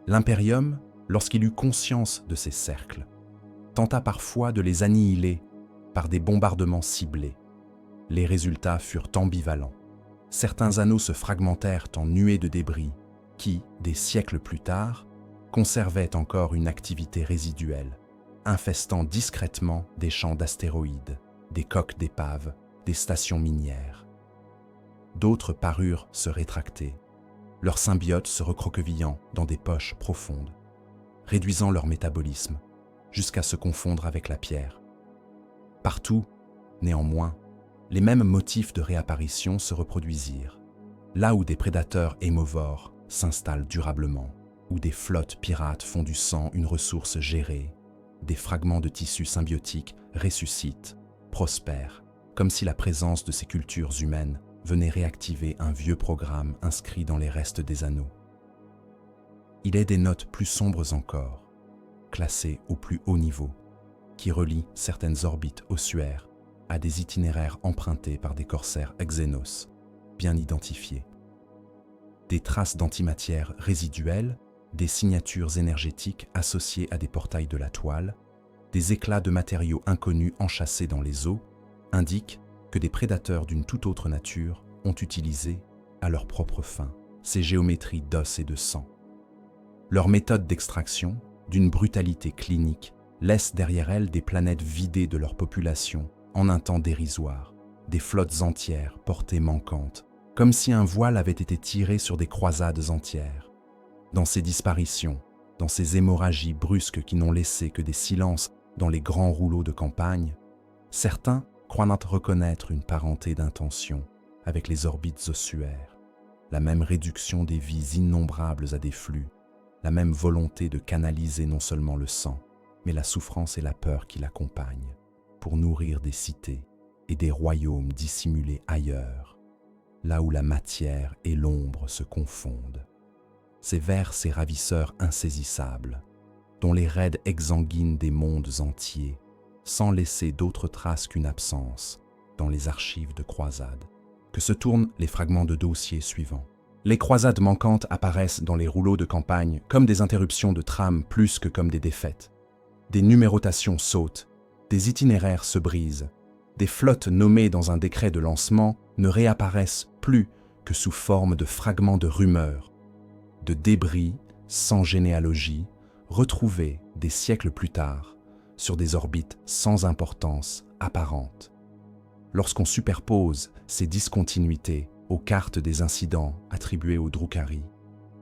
L'Imperium, lorsqu'il eut conscience de ces cercles, tenta parfois de les annihiler par des bombardements ciblés. Les résultats furent ambivalents. Certains anneaux se fragmentèrent en nuées de débris qui, des siècles plus tard, conservaient encore une activité résiduelle, infestant discrètement des champs d'astéroïdes, des coques d'épaves, des stations minières. D'autres parurent se rétracter, leurs symbiotes se recroquevillant dans des poches profondes, réduisant leur métabolisme jusqu'à se confondre avec la pierre. Partout, néanmoins, les mêmes motifs de réapparition se reproduisirent, là où des prédateurs hémovores s'installent durablement, où des flottes pirates font du sang une ressource gérée, des fragments de tissus symbiotiques ressuscitent, prospèrent, comme si la présence de ces cultures humaines venait réactiver un vieux programme inscrit dans les restes des anneaux. Il est des notes plus sombres encore, classées au plus haut niveau, qui relient certaines orbites ossuaires à des itinéraires empruntés par des corsaires xénos, bien identifiés. Des traces d'antimatière résiduelle, des signatures énergétiques associées à des portails de la toile, des éclats de matériaux inconnus enchâssés dans les eaux, indiquent que des prédateurs d'une toute autre nature ont utilisé, à leur propre fin, ces géométries d'os et de sang. Leur méthode d'extraction, d'une brutalité clinique, laisse derrière elles des planètes vidées de leur population en un temps dérisoire, des flottes entières portées manquantes, comme si un voile avait été tiré sur des croisades entières. Dans ces disparitions, dans ces hémorragies brusques qui n'ont laissé que des silences dans les grands rouleaux de campagne, certains croient reconnaître une parenté d'intention avec les orbites ossuaires, la même réduction des vies innombrables à des flux, la même volonté de canaliser non seulement le sang, mais la souffrance et la peur qui l'accompagnent, pour nourrir des cités et des royaumes dissimulés ailleurs, là où la matière et l'ombre se confondent. C'est vers ces ravisseurs insaisissables, dont les raids exsanguinent des mondes entiers, sans laisser d'autres traces qu'une absence dans les archives de croisades, que se tournent les fragments de dossiers suivants. Les croisades manquantes apparaissent dans les rouleaux de campagne comme des interruptions de trame plus que comme des défaites. Des numérotations sautent, des itinéraires se brisent, des flottes nommées dans un décret de lancement ne réapparaissent plus que sous forme de fragments de rumeurs, de débris sans généalogie, retrouvés des siècles plus tard sur des orbites sans importance apparente. Lorsqu'on superpose ces discontinuités aux cartes des incidents attribués aux Drukhari,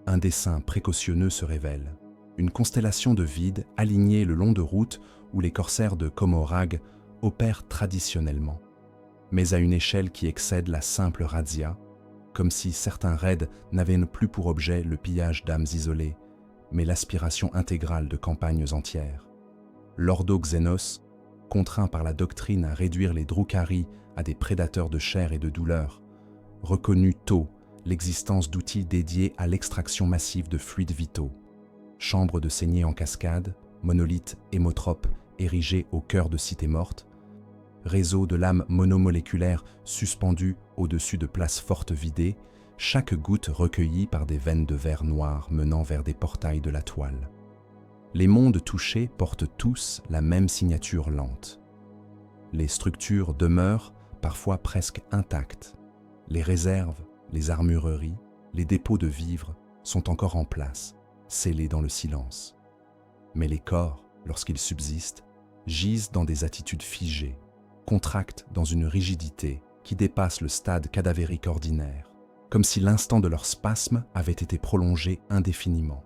un dessin précautionneux se révèle, une constellation de vide alignée le long de routes où les corsaires de Comorragh opèrent traditionnellement, mais à une échelle qui excède la simple razzia, comme si certains raids n'avaient plus pour objet le pillage d'âmes isolées, mais l'aspiration intégrale de campagnes entières. L'Ordo Xénos, contraint par la doctrine à réduire les Drukhari à des prédateurs de chair et de douleur, reconnut tôt l'existence d'outils dédiés à l'extraction massive de fluides vitaux, chambres de saignée en cascade, monolithes hémotropes érigés au cœur de cités mortes, réseaux de lames monomoléculaires suspendues au-dessus de places fortes vidées, chaque goutte recueillie par des veines de verre noir menant vers des portails de la toile. Les mondes touchés portent tous la même signature lente. Les structures demeurent parfois presque intactes. Les réserves, les armureries, les dépôts de vivres sont encore en place, scellés dans le silence. Mais les corps, lorsqu'ils subsistent, gisent dans des attitudes figées, contractent dans une rigidité qui dépasse le stade cadavérique ordinaire, comme si l'instant de leur spasme avait été prolongé indéfiniment.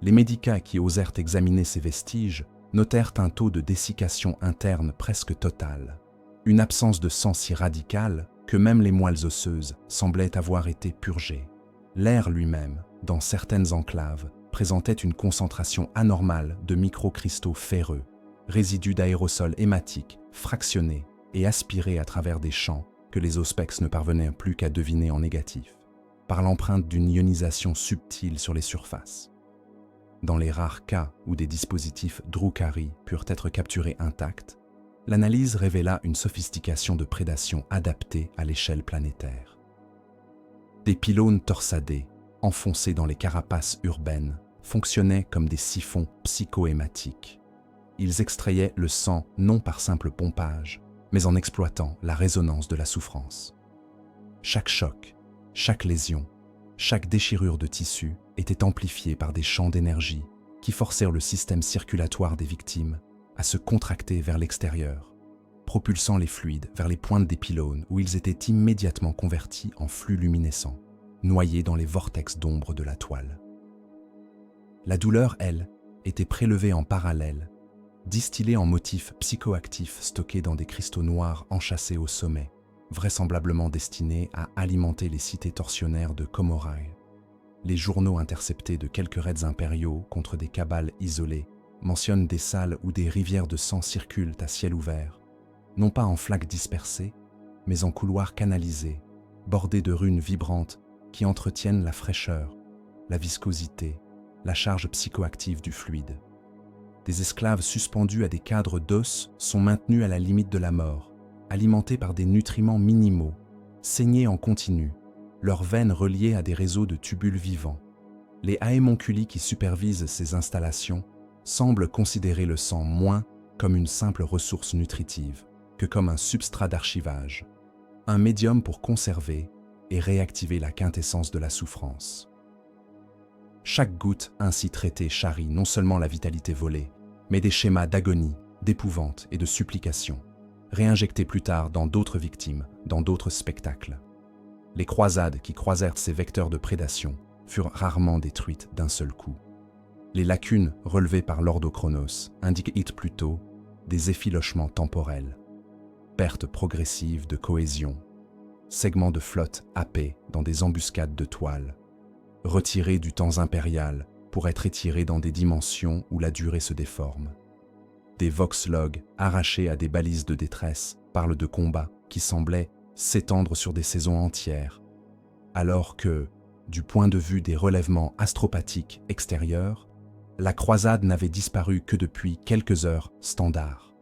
Les médicats qui osèrent examiner ces vestiges notèrent un taux de dessiccation interne presque total, une absence de sang si radicale que même les moelles osseuses semblaient avoir été purgées. L'air lui-même, dans certaines enclaves, présentait une concentration anormale de microcristaux ferreux, résidus d'aérosols hématiques, fractionnés et aspirés à travers des champs que les auspex ne parvenaient plus qu'à deviner en négatif, par l'empreinte d'une ionisation subtile sur les surfaces. Dans les rares cas où des dispositifs Drukhari purent être capturés intacts, l'analyse révéla une sophistication de prédation adaptée à l'échelle planétaire. Des pylônes torsadés, enfoncés dans les carapaces urbaines, fonctionnaient comme des siphons psychohématiques. Ils extrayaient le sang non par simple pompage, mais en exploitant la résonance de la souffrance. Chaque choc, chaque lésion, chaque déchirure de tissu était amplifiée par des champs d'énergie qui forcèrent le système circulatoire des victimes à se contracter vers l'extérieur, propulsant les fluides vers les pointes des pylônes où ils étaient immédiatement convertis en flux luminescents, noyés dans les vortex d'ombre de la toile. La douleur, elle, était prélevée en parallèle, distillée en motifs psychoactifs stockés dans des cristaux noirs enchâssés au sommet, vraisemblablement destinés à alimenter les cités torsionnaires de Comorragh. Les journaux interceptés de quelques raids impériaux contre des cabales isolées mentionnent des salles où des rivières de sang circulent à ciel ouvert, non pas en flaques dispersées, mais en couloirs canalisés, bordés de runes vibrantes qui entretiennent la fraîcheur, la viscosité, la charge psychoactive du fluide. Des esclaves suspendus à des cadres d'os sont maintenus à la limite de la mort, alimentés par des nutriments minimaux, saignés en continu, leurs veines reliées à des réseaux de tubules vivants. Les haémonculi qui supervisent ces installations semblent considérer le sang moins comme une simple ressource nutritive que comme un substrat d'archivage, un médium pour conserver et réactiver la quintessence de la souffrance. Chaque goutte ainsi traitée charrie non seulement la vitalité volée, mais des schémas d'agonie, d'épouvante et de supplication, réinjectées plus tard dans d'autres victimes, dans d'autres spectacles. Les croisades qui croisèrent ces vecteurs de prédation furent rarement détruites d'un seul coup. Les lacunes relevées par l'Ordochronos indiquent plutôt des effilochements temporels, perte progressive de cohésion, segments de flotte happés dans des embuscades de toile, retirés du temps impérial pour être étirés dans des dimensions où la durée se déforme. Des vox-logs arrachés à des balises de détresse parlent de combats qui semblaient s'étendre sur des saisons entières, alors que, du point de vue des relèvements astropathiques extérieurs, la croisade n'avait disparu que depuis quelques heures standard.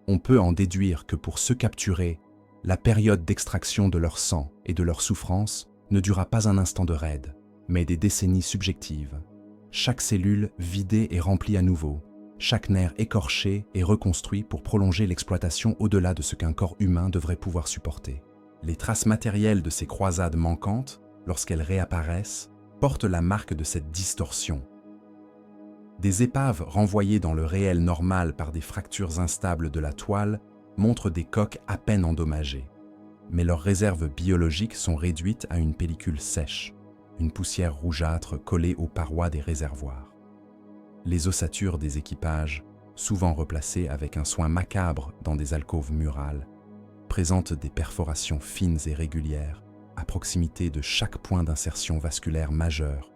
On peut en déduire que pour ceux capturés, la période d'extraction de leur sang et de leur souffrance ne dura pas un instant de raid, mais des décennies subjectives. Chaque cellule vidée et remplie à nouveau, chaque nerf écorché et reconstruit pour prolonger l'exploitation au-delà de ce qu'un corps humain devrait pouvoir supporter. Les traces matérielles de ces croisades manquantes, lorsqu'elles réapparaissent, portent la marque de cette distorsion. Des épaves renvoyées dans le réel normal par des fractures instables de la toile montrent des coques à peine endommagées. Mais leurs réserves biologiques sont réduites à une pellicule sèche, une poussière rougeâtre collée aux parois des réservoirs. Les ossatures des équipages, souvent replacées avec un soin macabre dans des alcôves murales, présentent des perforations fines et régulières à proximité de chaque point d'insertion vasculaire majeur,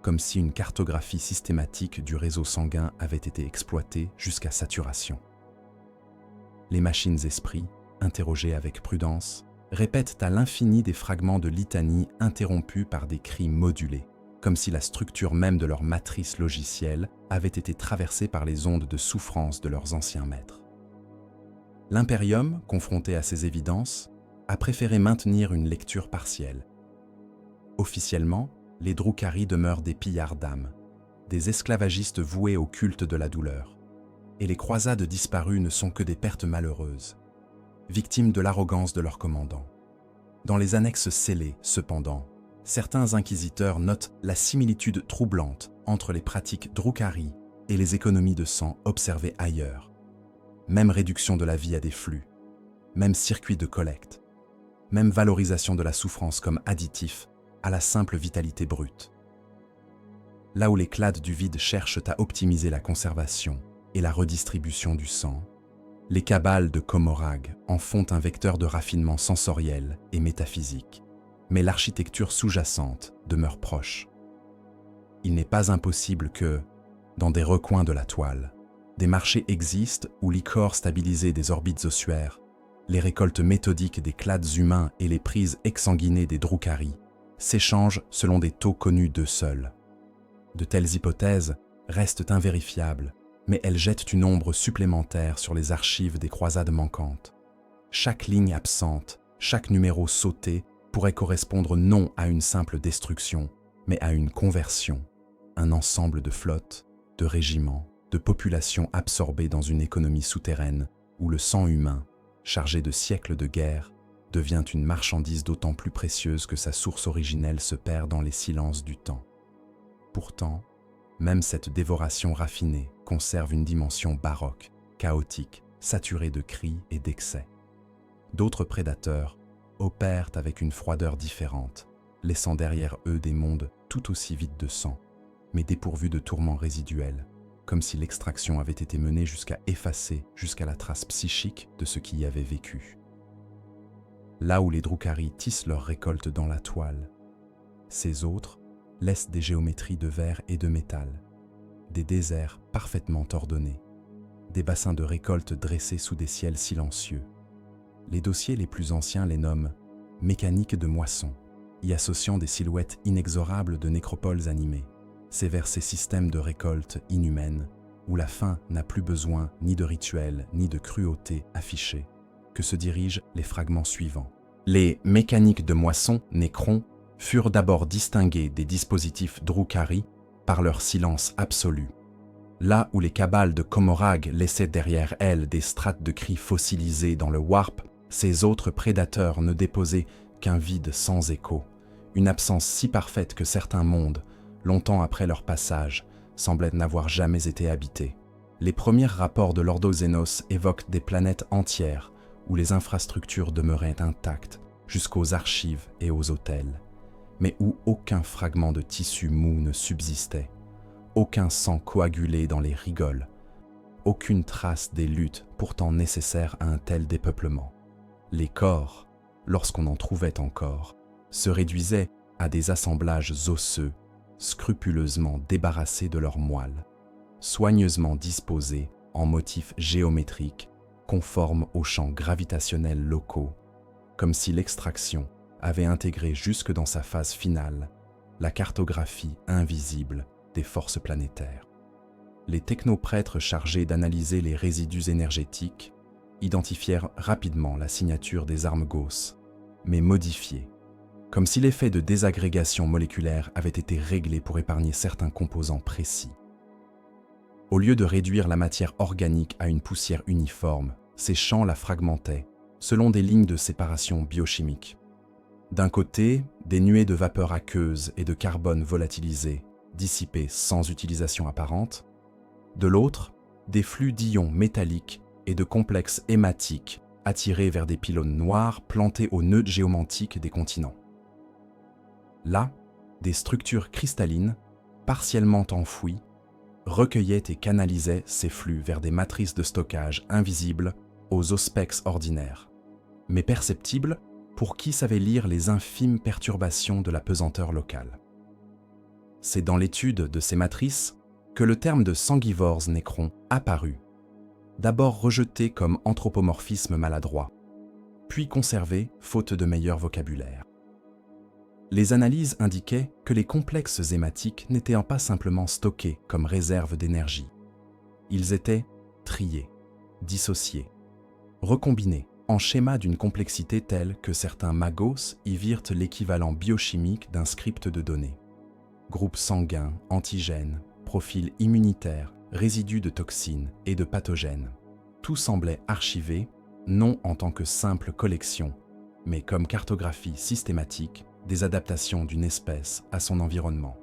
comme si une cartographie systématique du réseau sanguin avait été exploitée jusqu'à saturation. Les machines esprits, interrogées avec prudence, répètent à l'infini des fragments de litanie interrompus par des cris modulés, comme si la structure même de leur matrice logicielle avait été traversée par les ondes de souffrance de leurs anciens maîtres. L'Imperium, confronté à ces évidences, a préféré maintenir une lecture partielle. Officiellement, les Drukhari demeurent des pillards d'âmes, des esclavagistes voués au culte de la douleur, et les croisades disparues ne sont que des pertes malheureuses, victimes de l'arrogance de leurs commandants. Dans les annexes scellées, cependant, certains inquisiteurs notent la similitude troublante entre les pratiques Drukhari et les économies de sang observées ailleurs. Même réduction de la vie à des flux, même circuit de collecte, même valorisation de la souffrance comme additif à la simple vitalité brute. Là où les clades du vide cherchent à optimiser la conservation et la redistribution du sang, les cabales de Comorag en font un vecteur de raffinement sensoriel et métaphysique, mais l'architecture sous-jacente demeure proche. Il n'est pas impossible que, dans des recoins de la toile, des marchés existent où l'ichor stabilisé des orbites ossuaires, les récoltes méthodiques des clades humains et les prises exsanguinées des Drukhari s'échangent selon des taux connus d'eux seuls. De telles hypothèses restent invérifiables, mais elles jettent une ombre supplémentaire sur les archives des croisades manquantes. Chaque ligne absente, chaque numéro sauté pourrait correspondre non à une simple destruction, mais à une conversion, un ensemble de flottes, de régiments, de populations absorbées dans une économie souterraine où le sang humain, chargé de siècles de guerre, devient une marchandise d'autant plus précieuse que sa source originelle se perd dans les silences du temps. Pourtant, même cette dévoration raffinée conserve une dimension baroque, chaotique, saturée de cris et d'excès. D'autres prédateurs opèrent avec une froideur différente, laissant derrière eux des mondes tout aussi vides de sang, mais dépourvus de tourments résiduels, comme si l'extraction avait été menée jusqu'à effacer jusqu'à la trace psychique de ce qui y avait vécu. Là où les Drukhari tissent leurs récoltes dans la toile, ces autres laissent des géométries de verre et de métal, des déserts parfaitement ordonnés, des bassins de récolte dressés sous des ciels silencieux. Les dossiers les plus anciens les nomment « mécanique de moisson », y associant des silhouettes inexorables de nécropoles animées. C'est vers ces systèmes de récolte inhumaines, où la faim n'a plus besoin ni de rituels ni de cruauté affichée, que se dirigent les fragments suivants. Les mécaniques de moisson, nécrons, furent d'abord distingués des dispositifs Drukhari par leur silence absolu. Là où les cabales de Comorag laissaient derrière elles des strates de cris fossilisés dans le warp, ces autres prédateurs ne déposaient qu'un vide sans écho, une absence si parfaite que certains mondes, longtemps après leur passage, semblaient n'avoir jamais été habités. Les premiers rapports de l'Ordoxénos évoquent des planètes entières où les infrastructures demeuraient intactes jusqu'aux archives et aux autels, mais où aucun fragment de tissu mou ne subsistait, aucun sang coagulé dans les rigoles, aucune trace des luttes pourtant nécessaires à un tel dépeuplement. Les corps, lorsqu'on en trouvait encore, se réduisaient à des assemblages osseux, scrupuleusement débarrassés de leurs moelle, soigneusement disposés en motifs géométriques conformes aux champs gravitationnels locaux, comme si l'extraction avait intégré jusque dans sa phase finale la cartographie invisible des forces planétaires. Les technoprêtres chargés d'analyser les résidus énergétiques identifièrent rapidement la signature des armes Gauss, mais modifiée, comme si l'effet de désagrégation moléculaire avait été réglé pour épargner certains composants précis. Au lieu de réduire la matière organique à une poussière uniforme, ces champs la fragmentaient selon des lignes de séparation biochimique. D'un côté, des nuées de vapeur aqueuse et de carbone volatilisé, dissipés sans utilisation apparente. De l'autre, des flux d'ions métalliques et de complexes hématiques attirés vers des pylônes noirs plantés aux nœuds géomantiques des continents. Là, des structures cristallines, partiellement enfouies, recueillaient et canalisaient ces flux vers des matrices de stockage invisibles aux auspex ordinaires, mais perceptibles pour qui savait lire les infimes perturbations de la pesanteur locale. C'est dans l'étude de ces matrices que le terme de sanguivores nécrons apparut, d'abord rejeté comme anthropomorphisme maladroit, puis conservé faute de meilleur vocabulaire. Les analyses indiquaient que les complexes hématiques n'étaient pas simplement stockés comme réserve d'énergie. Ils étaient triés, dissociés, recombinés en schémas d'une complexité telle que certains magos y virent l'équivalent biochimique d'un script de données. Groupes sanguins, antigènes, profils immunitaires, résidus de toxines et de pathogènes. Tout semblait archivé, non en tant que simple collection, mais comme cartographie systématique des adaptations d'une espèce à son environnement.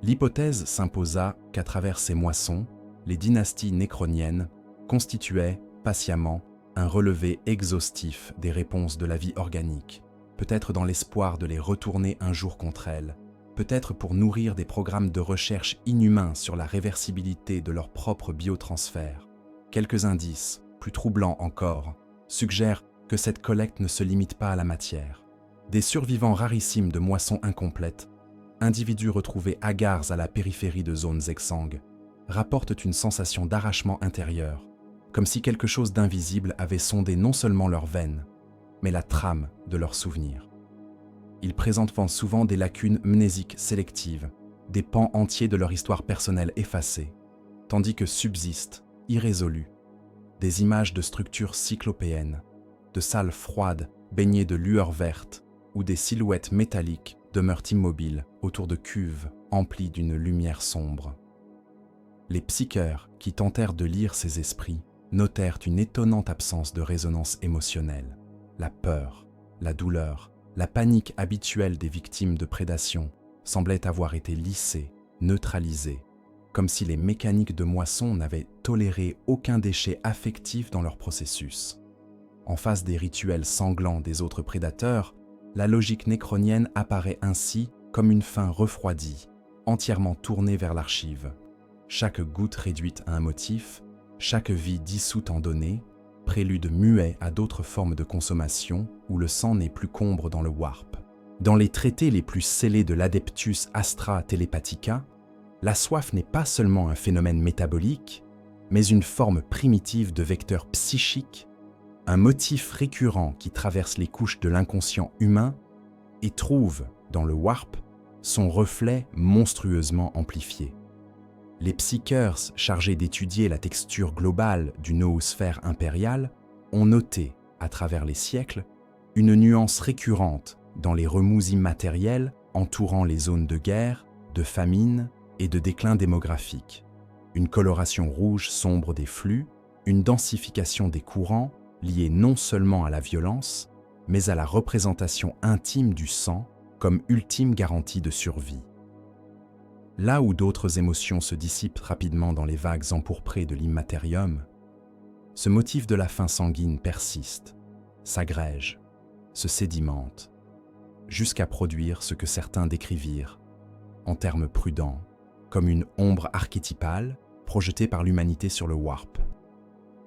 L'hypothèse s'imposa qu'à travers ces moissons, les dynasties nécroniennes constituaient patiemment un relevé exhaustif des réponses de la vie organique, peut-être dans l'espoir de les retourner un jour contre elles, peut-être pour nourrir des programmes de recherche inhumains sur la réversibilité de leur propre biotransfert. Quelques indices, plus troublants encore, suggèrent que cette collecte ne se limite pas à la matière. Des survivants rarissimes de moissons incomplètes, individus retrouvés hagards à la périphérie de zones exsangues, rapportent une sensation d'arrachement intérieur, comme si quelque chose d'invisible avait sondé non seulement leurs veines, mais la trame de leurs souvenirs. Ils présentent souvent des lacunes mnésiques sélectives, des pans entiers de leur histoire personnelle effacés, tandis que subsistent, irrésolues, des images de structures cyclopéennes, de salles froides baignées de lueurs vertes, où des silhouettes métalliques demeurent immobiles autour de cuves emplies d'une lumière sombre. Les psycheurs qui tentèrent de lire ces esprits notèrent une étonnante absence de résonance émotionnelle. La peur, la douleur, la panique habituelle des victimes de prédation semblaient avoir été lissées, neutralisées, comme si les mécaniques de moisson n'avaient toléré aucun déchet affectif dans leur processus. En face des rituels sanglants des autres prédateurs, la logique nécronienne apparaît ainsi comme une fin refroidie, entièrement tournée vers l'archive. Chaque goutte réduite à un motif, chaque vie dissoute en données, prélude muet à d'autres formes de consommation où le sang n'est plus qu'ombre dans le warp. Dans les traités les plus scellés de l'Adeptus Astra Telepathica, la soif n'est pas seulement un phénomène métabolique, mais une forme primitive de vecteur psychique, un motif récurrent qui traverse les couches de l'inconscient humain et trouve, dans le warp, son reflet monstrueusement amplifié. Les psycheurs chargés d'étudier la texture globale du noosphère impérial ont noté, à travers les siècles, une nuance récurrente dans les remous immatériels entourant les zones de guerre, de famine et de déclin démographique. Une coloration rouge sombre des flux, une densification des courants liée non seulement à la violence, mais à la représentation intime du sang comme ultime garantie de survie. Là où d'autres émotions se dissipent rapidement dans les vagues empourprées de l'immatérium, ce motif de la faim sanguine persiste, s'agrègent, se sédimentent, jusqu'à produire ce que certains décrivirent, en termes prudents, comme une ombre archétypale projetée par l'humanité sur le warp.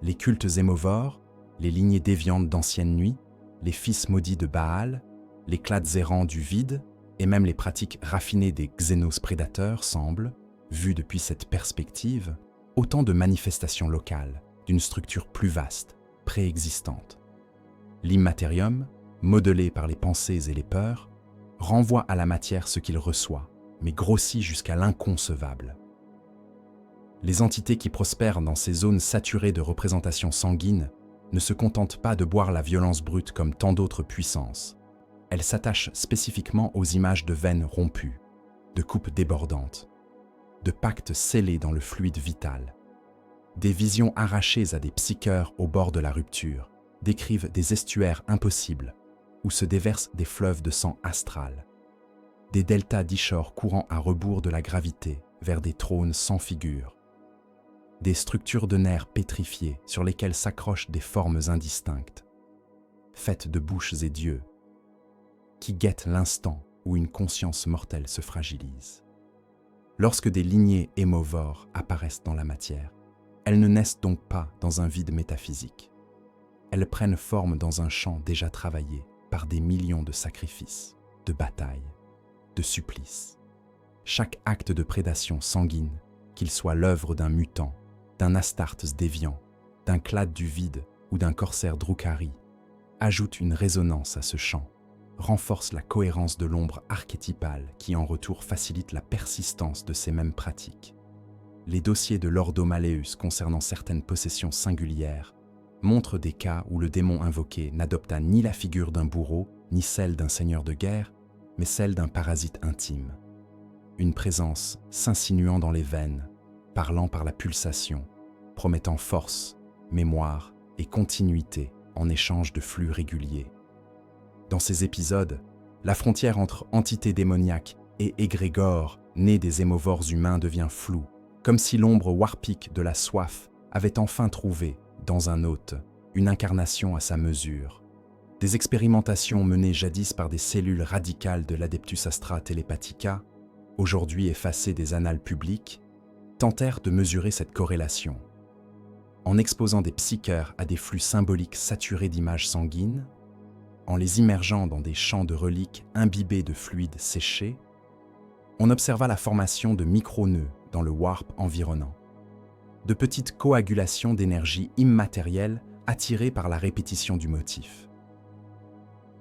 Les cultes émovores, les lignées déviantes d'anciennes nuits, les fils maudits de Baal, les clades errants du vide et même les pratiques raffinées des xénos prédateurs semblent, vues depuis cette perspective, autant de manifestations locales d'une structure plus vaste, préexistante. L'immatérium, modelé par les pensées et les peurs, renvoie à la matière ce qu'il reçoit, mais grossit jusqu'à l'inconcevable. Les entités qui prospèrent dans ces zones saturées de représentations sanguines ne se contentent pas de boire la violence brute comme tant d'autres puissances. Elles s'attachent spécifiquement aux images de veines rompues, de coupes débordantes, de pactes scellés dans le fluide vital. Des visions arrachées à des psycheurs au bord de la rupture décrivent des estuaires impossibles où se déversent des fleuves de sang astral, des deltas d'Ishor courant à rebours de la gravité vers des trônes sans figure, des structures de nerfs pétrifiées sur lesquelles s'accrochent des formes indistinctes, faites de bouches et d'yeux, qui guettent l'instant où une conscience mortelle se fragilise. Lorsque des lignées émovores apparaissent dans la matière, elles ne naissent donc pas dans un vide métaphysique. Elles prennent forme dans un champ déjà travaillé par des millions de sacrifices, de batailles, de supplices. Chaque acte de prédation sanguine, qu'il soit l'œuvre d'un mutant, d'un Astartes déviant, d'un clade du vide ou d'un corsaire Drukhari, ajoute une résonance à ce chant, renforce la cohérence de l'ombre archétypale qui en retour facilite la persistance de ces mêmes pratiques. Les dossiers de l'Ordo Malleus concernant certaines possessions singulières montrent des cas où le démon invoqué n'adopta ni la figure d'un bourreau, ni celle d'un seigneur de guerre, mais celle d'un parasite intime. Une présence s'insinuant dans les veines, parlant par la pulsation, promettant force, mémoire et continuité en échange de flux réguliers. Dans ces épisodes, la frontière entre entité démoniaque et égrégore né des émovores humains devient floue, comme si l'ombre warpique de la soif avait enfin trouvé, dans un hôte, une incarnation à sa mesure. Des expérimentations menées jadis par des cellules radicales de l'Adeptus Astra Telepathica, aujourd'hui effacées des annales publiques, tentèrent de mesurer cette corrélation. En exposant des psycheurs à des flux symboliques saturés d'images sanguines, en les immergeant dans des champs de reliques imbibés de fluides séchés, on observa la formation de micro-nœuds dans le warp environnant, de petites coagulations d'énergie immatérielle attirées par la répétition du motif.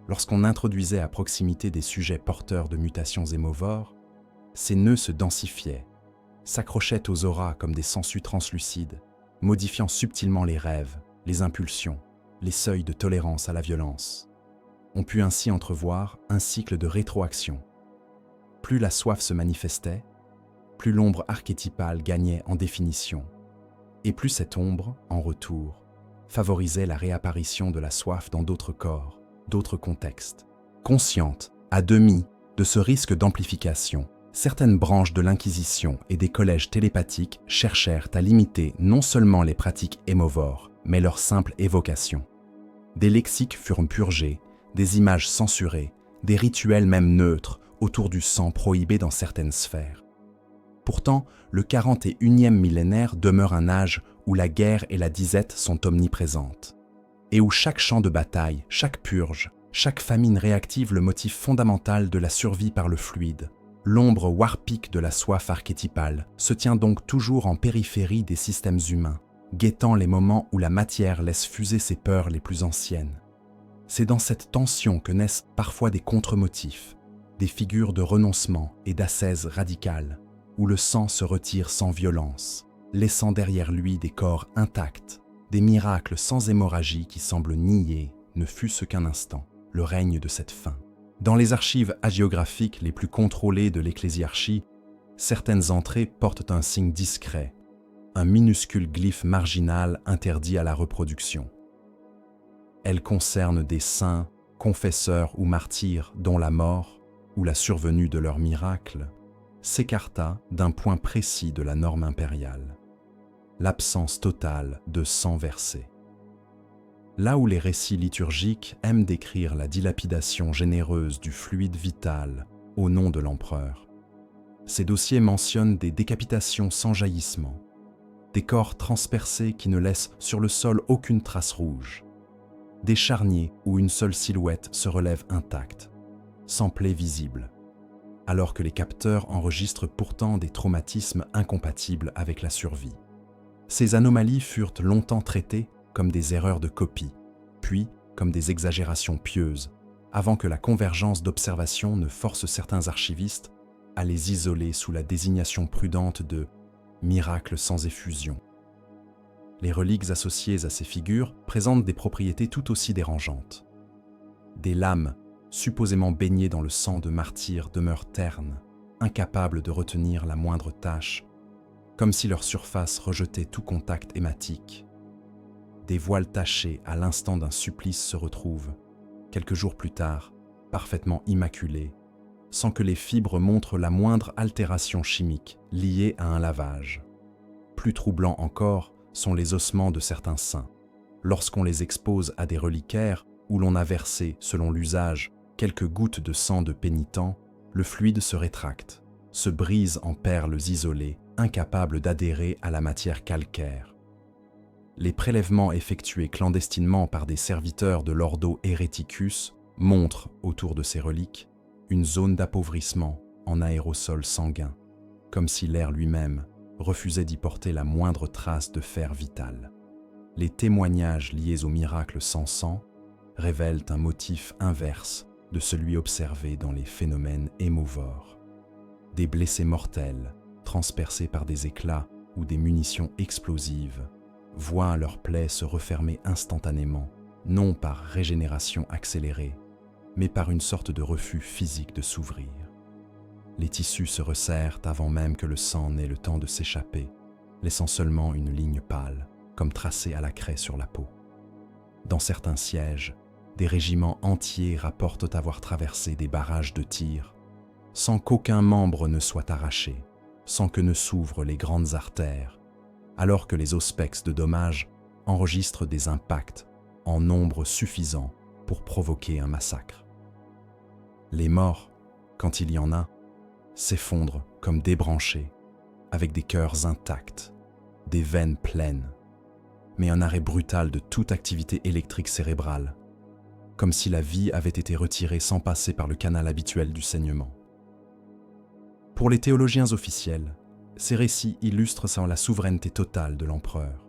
Lorsqu'on introduisait à proximité des sujets porteurs de mutations émovores, ces nœuds se densifiaient, s'accrochaient aux auras comme des sangsues translucides, modifiant subtilement les rêves, les impulsions, les seuils de tolérance à la violence. On put ainsi entrevoir un cycle de rétroaction. Plus la soif se manifestait, plus l'ombre archétypale gagnait en définition, et plus cette ombre, en retour, favorisait la réapparition de la soif dans d'autres corps, d'autres contextes. Consciente, à demi, de ce risque d'amplification, certaines branches de l'Inquisition et des collèges télépathiques cherchèrent à limiter non seulement les pratiques émovores, mais leur simple évocation. Des lexiques furent purgés, des images censurées, des rituels même neutres autour du sang prohibé dans certaines sphères. Pourtant, le 41e millénaire demeure un âge où la guerre et la disette sont omniprésentes, et où chaque champ de bataille, chaque purge, chaque famine réactive le motif fondamental de la survie par le fluide. L'ombre warpique de la soif archétypale se tient donc toujours en périphérie des systèmes humains, guettant les moments où la matière laisse fuser ses peurs les plus anciennes. C'est dans cette tension que naissent parfois des contre-motifs, des figures de renoncement et d'ascèse radicale, où le sang se retire sans violence, laissant derrière lui des corps intacts, des miracles sans hémorragie qui semblent nier, ne fût-ce qu'un instant, le règne de cette fin. Dans les archives hagiographiques les plus contrôlées de l'ecclésiarchie, certaines entrées portent un signe discret, un minuscule glyphe marginal interdit à la reproduction. Elles concernent des saints, confesseurs ou martyrs dont la mort, ou la survenue de leur miracle, s'écarta d'un point précis de la norme impériale, l'absence totale de sang versé. Là où les récits liturgiques aiment décrire la dilapidation généreuse du fluide vital au nom de l'empereur, ces dossiers mentionnent des décapitations sans jaillissement, des corps transpercés qui ne laissent sur le sol aucune trace rouge, des charniers où une seule silhouette se relève intacte, sans plaie visible, alors que les capteurs enregistrent pourtant des traumatismes incompatibles avec la survie. Ces anomalies furent longtemps traitées comme des erreurs de copie, puis comme des exagérations pieuses, avant que la convergence d'observations ne force certains archivistes à les isoler sous la désignation prudente de « miracles sans effusion ». Les reliques associées à ces figures présentent des propriétés tout aussi dérangeantes. Des lames, supposément baignées dans le sang de martyrs, demeurent ternes, incapables de retenir la moindre tache, comme si leur surface rejetait tout contact hématique. Des voiles tachés à l'instant d'un supplice se retrouvent, quelques jours plus tard, parfaitement immaculés, sans que les fibres montrent la moindre altération chimique liée à un lavage. Plus troublant encore sont les ossements de certains saints. Lorsqu'on les expose à des reliquaires où l'on a versé, selon l'usage, quelques gouttes de sang de pénitent, le fluide se rétracte, se brise en perles isolées, incapables d'adhérer à la matière calcaire. Les prélèvements effectués clandestinement par des serviteurs de l'Ordo Hereticus montrent, autour de ces reliques, une zone d'appauvrissement en aérosol sanguin, comme si l'air lui-même refusait d'y porter la moindre trace de fer vital. Les témoignages liés au miracle sans sang révèlent un motif inverse de celui observé dans les phénomènes hémovores. Des blessés mortels, transpercés par des éclats ou des munitions explosives, voient leurs plaies se refermer instantanément, non par régénération accélérée, mais par une sorte de refus physique de s'ouvrir. Les tissus se resserrent avant même que le sang n'ait le temps de s'échapper, laissant seulement une ligne pâle, comme tracée à la craie sur la peau. Dans certains sièges, des régiments entiers rapportent avoir traversé des barrages de tir, sans qu'aucun membre ne soit arraché, sans que ne s'ouvrent les grandes artères, alors que les auspex de dommages enregistrent des impacts en nombre suffisant pour provoquer un massacre. Les morts, quand il y en a, s'effondrent comme débranchés, avec des cœurs intacts, des veines pleines, mais un arrêt brutal de toute activité électrique cérébrale, comme si la vie avait été retirée sans passer par le canal habituel du saignement. Pour les théologiens officiels, ces récits illustrent la souveraineté totale de l'empereur,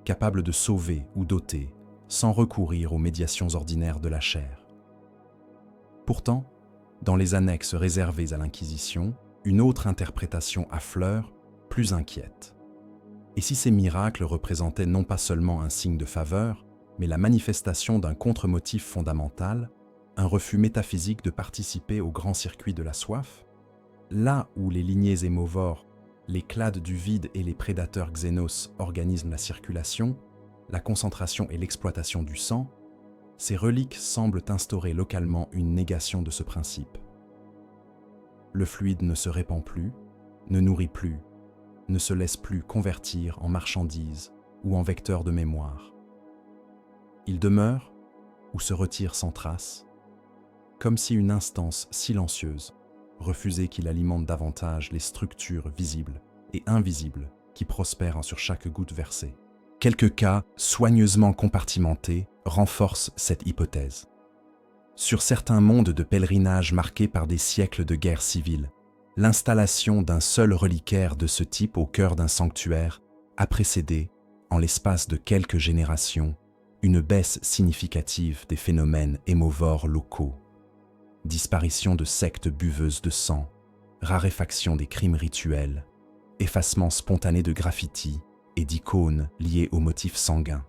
capable de sauver ou d'ôter, sans recourir aux médiations ordinaires de la chair. Pourtant, dans les annexes réservées à l'Inquisition, une autre interprétation affleure, plus inquiète. Et si ces miracles représentaient non pas seulement un signe de faveur, mais la manifestation d'un contre-motif fondamental, un refus métaphysique de participer au grand circuit de la soif, là où les lignées hémovores, les clades du vide et les prédateurs xénos organisent la circulation, la concentration et l'exploitation du sang, ces reliques semblent instaurer localement une négation de ce principe. Le fluide ne se répand plus, ne nourrit plus, ne se laisse plus convertir en marchandise ou en vecteur de mémoire. Il demeure ou se retire sans trace, comme si une instance silencieuse refusait qu'il alimente davantage les structures visibles et invisibles qui prospèrent sur chaque goutte versée. Quelques cas soigneusement compartimentés renforcent cette hypothèse. Sur certains mondes de pèlerinage marqués par des siècles de guerre civile, l'installation d'un seul reliquaire de ce type au cœur d'un sanctuaire a précédé, en l'espace de quelques générations, une baisse significative des phénomènes hémovores locaux. Disparition de sectes buveuses de sang, raréfaction des crimes rituels, effacement spontané de graffitis et d'icônes liées aux motifs sanguins.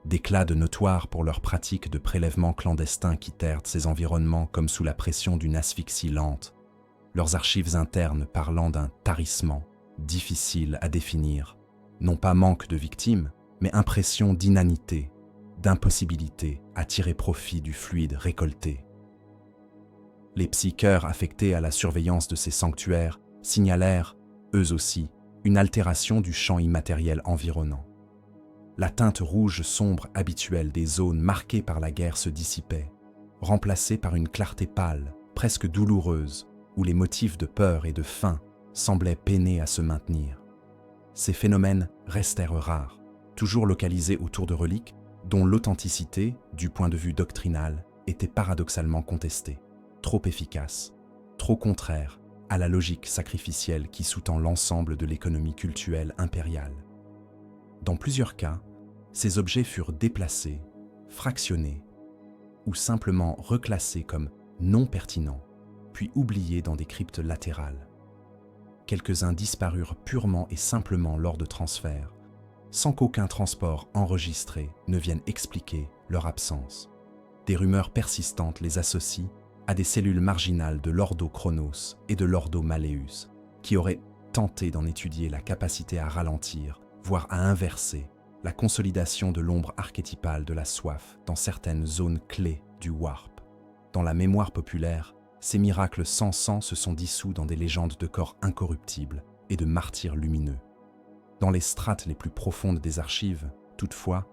Des clades notoires pour leurs pratiques de prélèvements clandestins quittèrent ces environnements comme sous la pression d'une asphyxie lente, leurs archives internes parlant d'un tarissement difficile à définir, non pas manque de victimes, mais impression d'inanité, d'impossibilité à tirer profit du fluide récolté. Les psycheurs affectés à la surveillance de ces sanctuaires signalèrent, eux aussi, une altération du champ immatériel environnant. La teinte rouge sombre habituelle des zones marquées par la guerre se dissipait, remplacée par une clarté pâle, presque douloureuse, où les motifs de peur et de faim semblaient peiner à se maintenir. Ces phénomènes restèrent rares, toujours localisés autour de reliques dont l'authenticité, du point de vue doctrinal, était paradoxalement contestée, trop efficace, trop contraire à la logique sacrificielle qui sous-tend l'ensemble de l'économie cultuelle impériale. Dans plusieurs cas, ces objets furent déplacés, fractionnés ou simplement reclassés comme non pertinents, puis oubliés dans des cryptes latérales. Quelques-uns disparurent purement et simplement lors de transferts, sans qu'aucun transport enregistré ne vienne expliquer leur absence. Des rumeurs persistantes les associent à des cellules marginales de l'Ordo Chronos et de l'Ordo Malleus, qui auraient tenté d'en étudier la capacité à ralentir, voire à inverser, la consolidation de l'ombre archétypale de la soif dans certaines zones clés du Warp. Dans la mémoire populaire, ces miracles sans sang se sont dissous dans des légendes de corps incorruptibles et de martyrs lumineux. Dans les strates les plus profondes des archives, toutefois,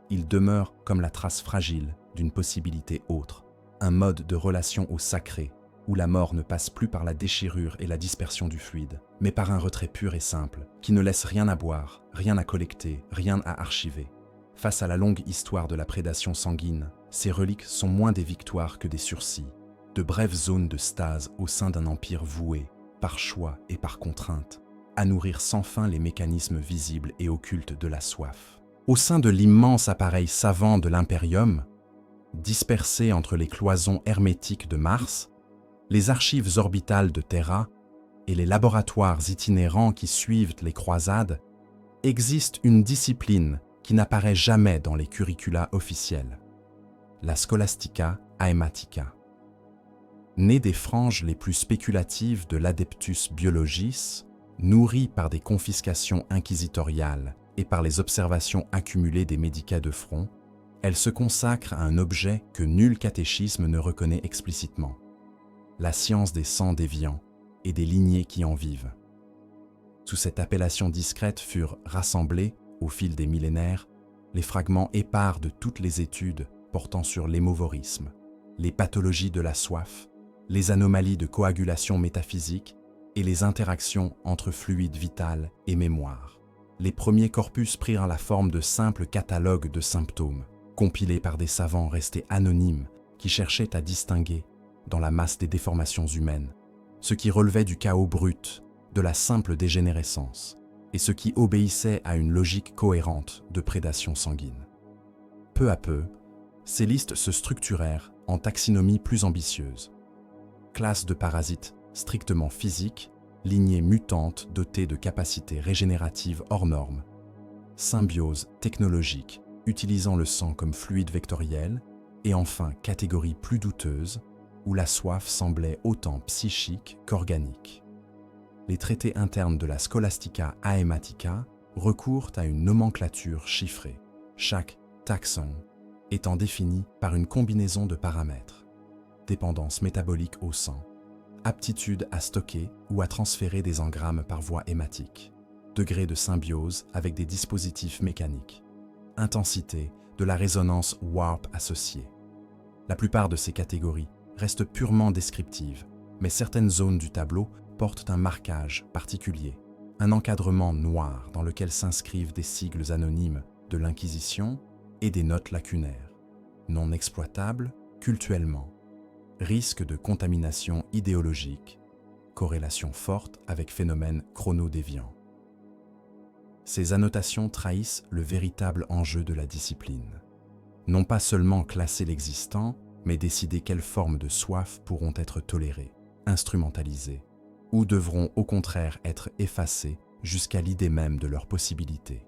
ils demeurent comme la trace fragile d'une possibilité autre, un mode de relation au sacré, où la mort ne passe plus par la déchirure et la dispersion du fluide, mais par un retrait pur et simple, qui ne laisse rien à boire, rien à collecter, rien à archiver. Face à la longue histoire de la prédation sanguine, ces reliques sont moins des victoires que des sursis, de brèves zones de stase au sein d'un empire voué, par choix et par contrainte, à nourrir sans fin les mécanismes visibles et occultes de la soif. Au sein de l'immense appareil savant de l'Imperium, dispersé entre les cloisons hermétiques de Mars, les archives orbitales de Terra et les laboratoires itinérants qui suivent les croisades, existe une discipline qui n'apparaît jamais dans les curricula officiels, la Scholastica Aematica. Née des franges les plus spéculatives de l'Adeptus Biologis, nourrie par des confiscations inquisitoriales et par les observations accumulées des médicats de front, elle se consacre à un objet que nul catéchisme ne reconnaît explicitement, la science des sangs déviants et des lignées qui en vivent. Sous cette appellation discrète furent rassemblés, au fil des millénaires, les fragments épars de toutes les études portant sur l'hémovorisme, les pathologies de la soif, les anomalies de coagulation métaphysique et les interactions entre fluide vital et mémoire. Les premiers corpus prirent la forme de simples catalogues de symptômes, compilés par des savants restés anonymes qui cherchaient à distinguer, dans la masse des déformations humaines, ce qui relevait du chaos brut, de la simple dégénérescence, et ce qui obéissait à une logique cohérente de prédation sanguine. Peu à peu, ces listes se structurèrent en taxinomie plus ambitieuse. Classes de parasites strictement physiques, lignées mutantes dotées de capacités régénératives hors normes, symbiose technologique utilisant le sang comme fluide vectoriel, et enfin catégories plus douteuses, où la soif semblait autant psychique qu'organique. Les traités internes de la Scholastica Aematica recourent à une nomenclature chiffrée, chaque taxon étant défini par une combinaison de paramètres: dépendance métabolique au sang, aptitude à stocker ou à transférer des engrammes par voie hématique, degré de symbiose avec des dispositifs mécaniques, intensité de la résonance warp associée. La plupart de ces catégories restent purement descriptives, mais certaines zones du tableau portent un marquage particulier, un encadrement noir dans lequel s'inscrivent des sigles anonymes de l'Inquisition et des notes lacunaires, non exploitables cultuellement, risque de contamination idéologique, corrélation forte avec phénomènes chronodéviants. Ces annotations trahissent le véritable enjeu de la discipline. Non pas seulement classer l'existant, mais décider quelles formes de soif pourront être tolérées, instrumentalisées, ou devront au contraire être effacées jusqu'à l'idée même de leur possibilité.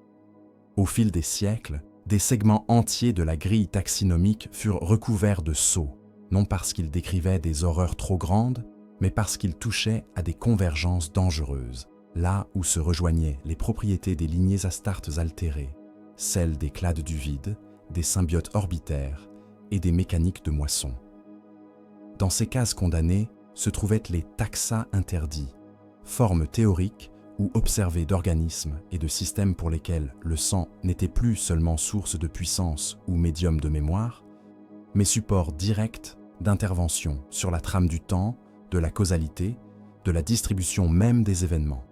Au fil des siècles, des segments entiers de la grille taxinomique furent recouverts de sceaux, non parce qu'ils décrivaient des horreurs trop grandes, mais parce qu'ils touchaient à des convergences dangereuses, là où se rejoignaient les propriétés des lignées astartes altérées, celles des clades du vide, des symbiotes orbitaires et des mécaniques de moisson. Dans ces cases condamnées se trouvaient les taxa interdits, formes théoriques ou observer d'organismes et de systèmes pour lesquels le sang n'était plus seulement source de puissance ou médium de mémoire, mais support direct d'intervention sur la trame du temps, de la causalité, de la distribution même des événements.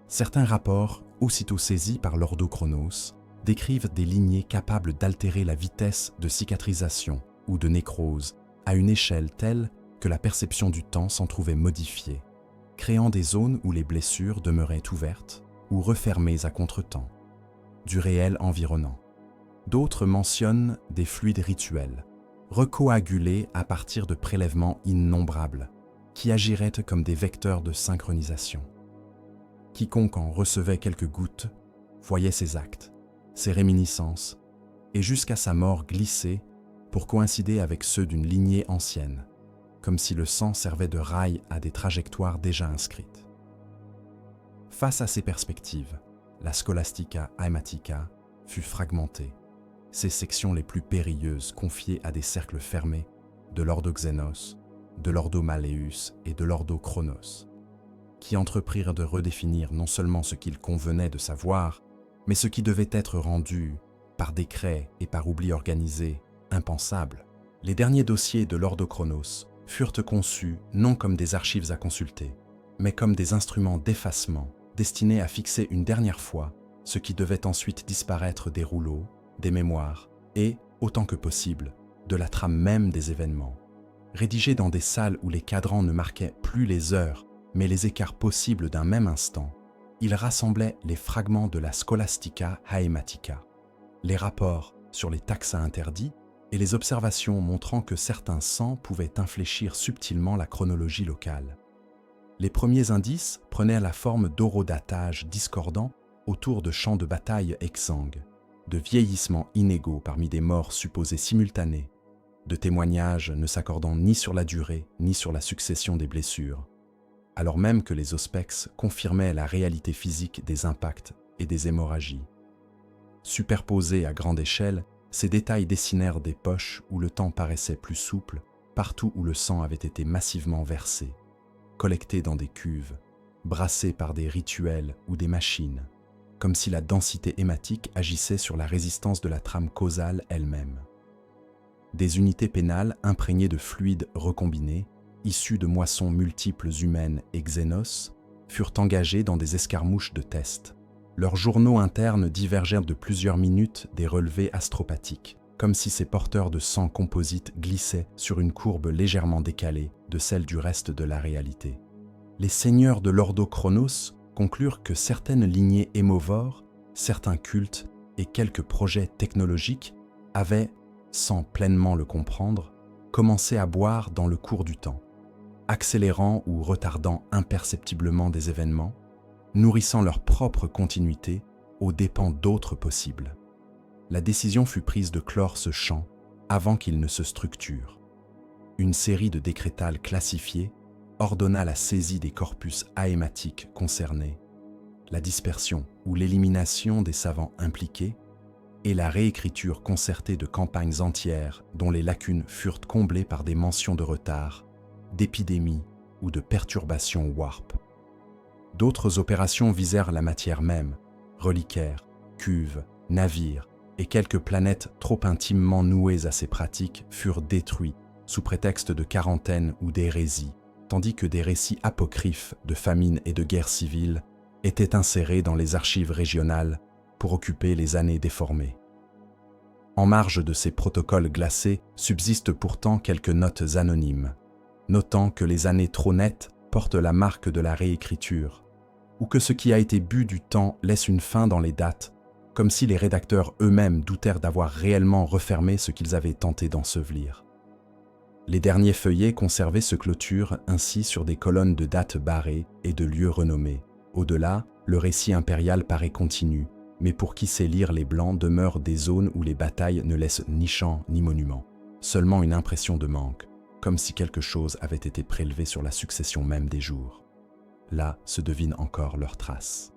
Certains rapports, aussitôt saisis par l'ordochronos, décrivent des lignées capables d'altérer la vitesse de cicatrisation ou de nécrose à une échelle telle que la perception du temps s'en trouvait modifiée, créant des zones où les blessures demeuraient ouvertes ou refermées à contretemps, du réel environnant. D'autres mentionnent des fluides rituels, recoagulés à partir de prélèvements innombrables, qui agiraient comme des vecteurs de synchronisation. Quiconque en recevait quelques gouttes voyait ses actes, ses réminiscences, et jusqu'à sa mort glisser pour coïncider avec ceux d'une lignée ancienne, comme si le sang servait de rail à des trajectoires déjà inscrites. Face à ces perspectives, la Scholastica Haematica fut fragmentée, ses sections les plus périlleuses confiées à des cercles fermés de l'Ordo Xenos, de l'Ordo Malleus et de l'Ordo Chronos, qui entreprirent de redéfinir non seulement ce qu'il convenait de savoir, mais ce qui devait être rendu, par décret et par oubli organisé, impensable. Les derniers dossiers de l'Ordo Chronos furent conçus non comme des archives à consulter, mais comme des instruments d'effacement destinés à fixer une dernière fois ce qui devait ensuite disparaître des rouleaux, des mémoires et, autant que possible, de la trame même des événements. Rédigés dans des salles où les cadrans ne marquaient plus les heures, mais les écarts possibles d'un même instant, ils rassemblaient les fragments de la Scholastica Haematica, les rapports sur les taxa interdits et les observations montrant que certains sangs pouvaient infléchir subtilement la chronologie locale. Les premiers indices prenaient la forme d'orodatages discordants autour de champs de bataille exsangues, de vieillissements inégaux parmi des morts supposés simultanés, de témoignages ne s'accordant ni sur la durée ni sur la succession des blessures, alors même que les auspex confirmaient la réalité physique des impacts et des hémorragies. Superposés à grande échelle, ces détails dessinèrent des poches où le temps paraissait plus souple, partout où le sang avait été massivement versé, collecté dans des cuves, brassé par des rituels ou des machines, comme si la densité hématique agissait sur la résistance de la trame causale elle-même. Des unités pénales imprégnées de fluides recombinés, issus de moissons multiples humaines et xénos, furent engagés dans des escarmouches de tests. Leurs journaux internes divergèrent de plusieurs minutes des relevés astropathiques, comme si ces porteurs de sang composite glissaient sur une courbe légèrement décalée de celle du reste de la réalité. Les seigneurs de l'Ordo Chronos conclurent que certaines lignées hémovores, certains cultes et quelques projets technologiques avaient, sans pleinement le comprendre, commencé à boire dans le cours du temps, accélérant ou retardant imperceptiblement des événements, nourrissant leur propre continuité aux dépens d'autres possibles. La décision fut prise de clore ce champ avant qu'il ne se structure. Une série de décrétales classifiés ordonna la saisie des corpus haématiques concernés, la dispersion ou l'élimination des savants impliqués et la réécriture concertée de campagnes entières dont les lacunes furent comblées par des mentions de retard, d'épidémies ou de perturbations warp. D'autres opérations visèrent la matière même, reliquaires, cuves, navires, et quelques planètes trop intimement nouées à ces pratiques furent détruits sous prétexte de quarantaine ou d'hérésie, tandis que des récits apocryphes de famines et de guerres civiles étaient insérés dans les archives régionales pour occuper les années déformées. En marge de ces protocoles glacés subsistent pourtant quelques notes anonymes, notant que les années trop nettes portent la marque de la réécriture, ou que ce qui a été bu du temps laisse une fin dans les dates, comme si les rédacteurs eux-mêmes doutèrent d'avoir réellement refermé ce qu'ils avaient tenté d'ensevelir. Les derniers feuillets conservés se clôturent ainsi sur des colonnes de dates barrées et de lieux renommés. Au-delà, le récit impérial paraît continu, mais pour qui sait lire les blancs demeurent des zones où les batailles ne laissent ni champs ni monuments, seulement une impression de manque, comme si quelque chose avait été prélevé sur la succession même des jours. Là se devinent encore leurs traces.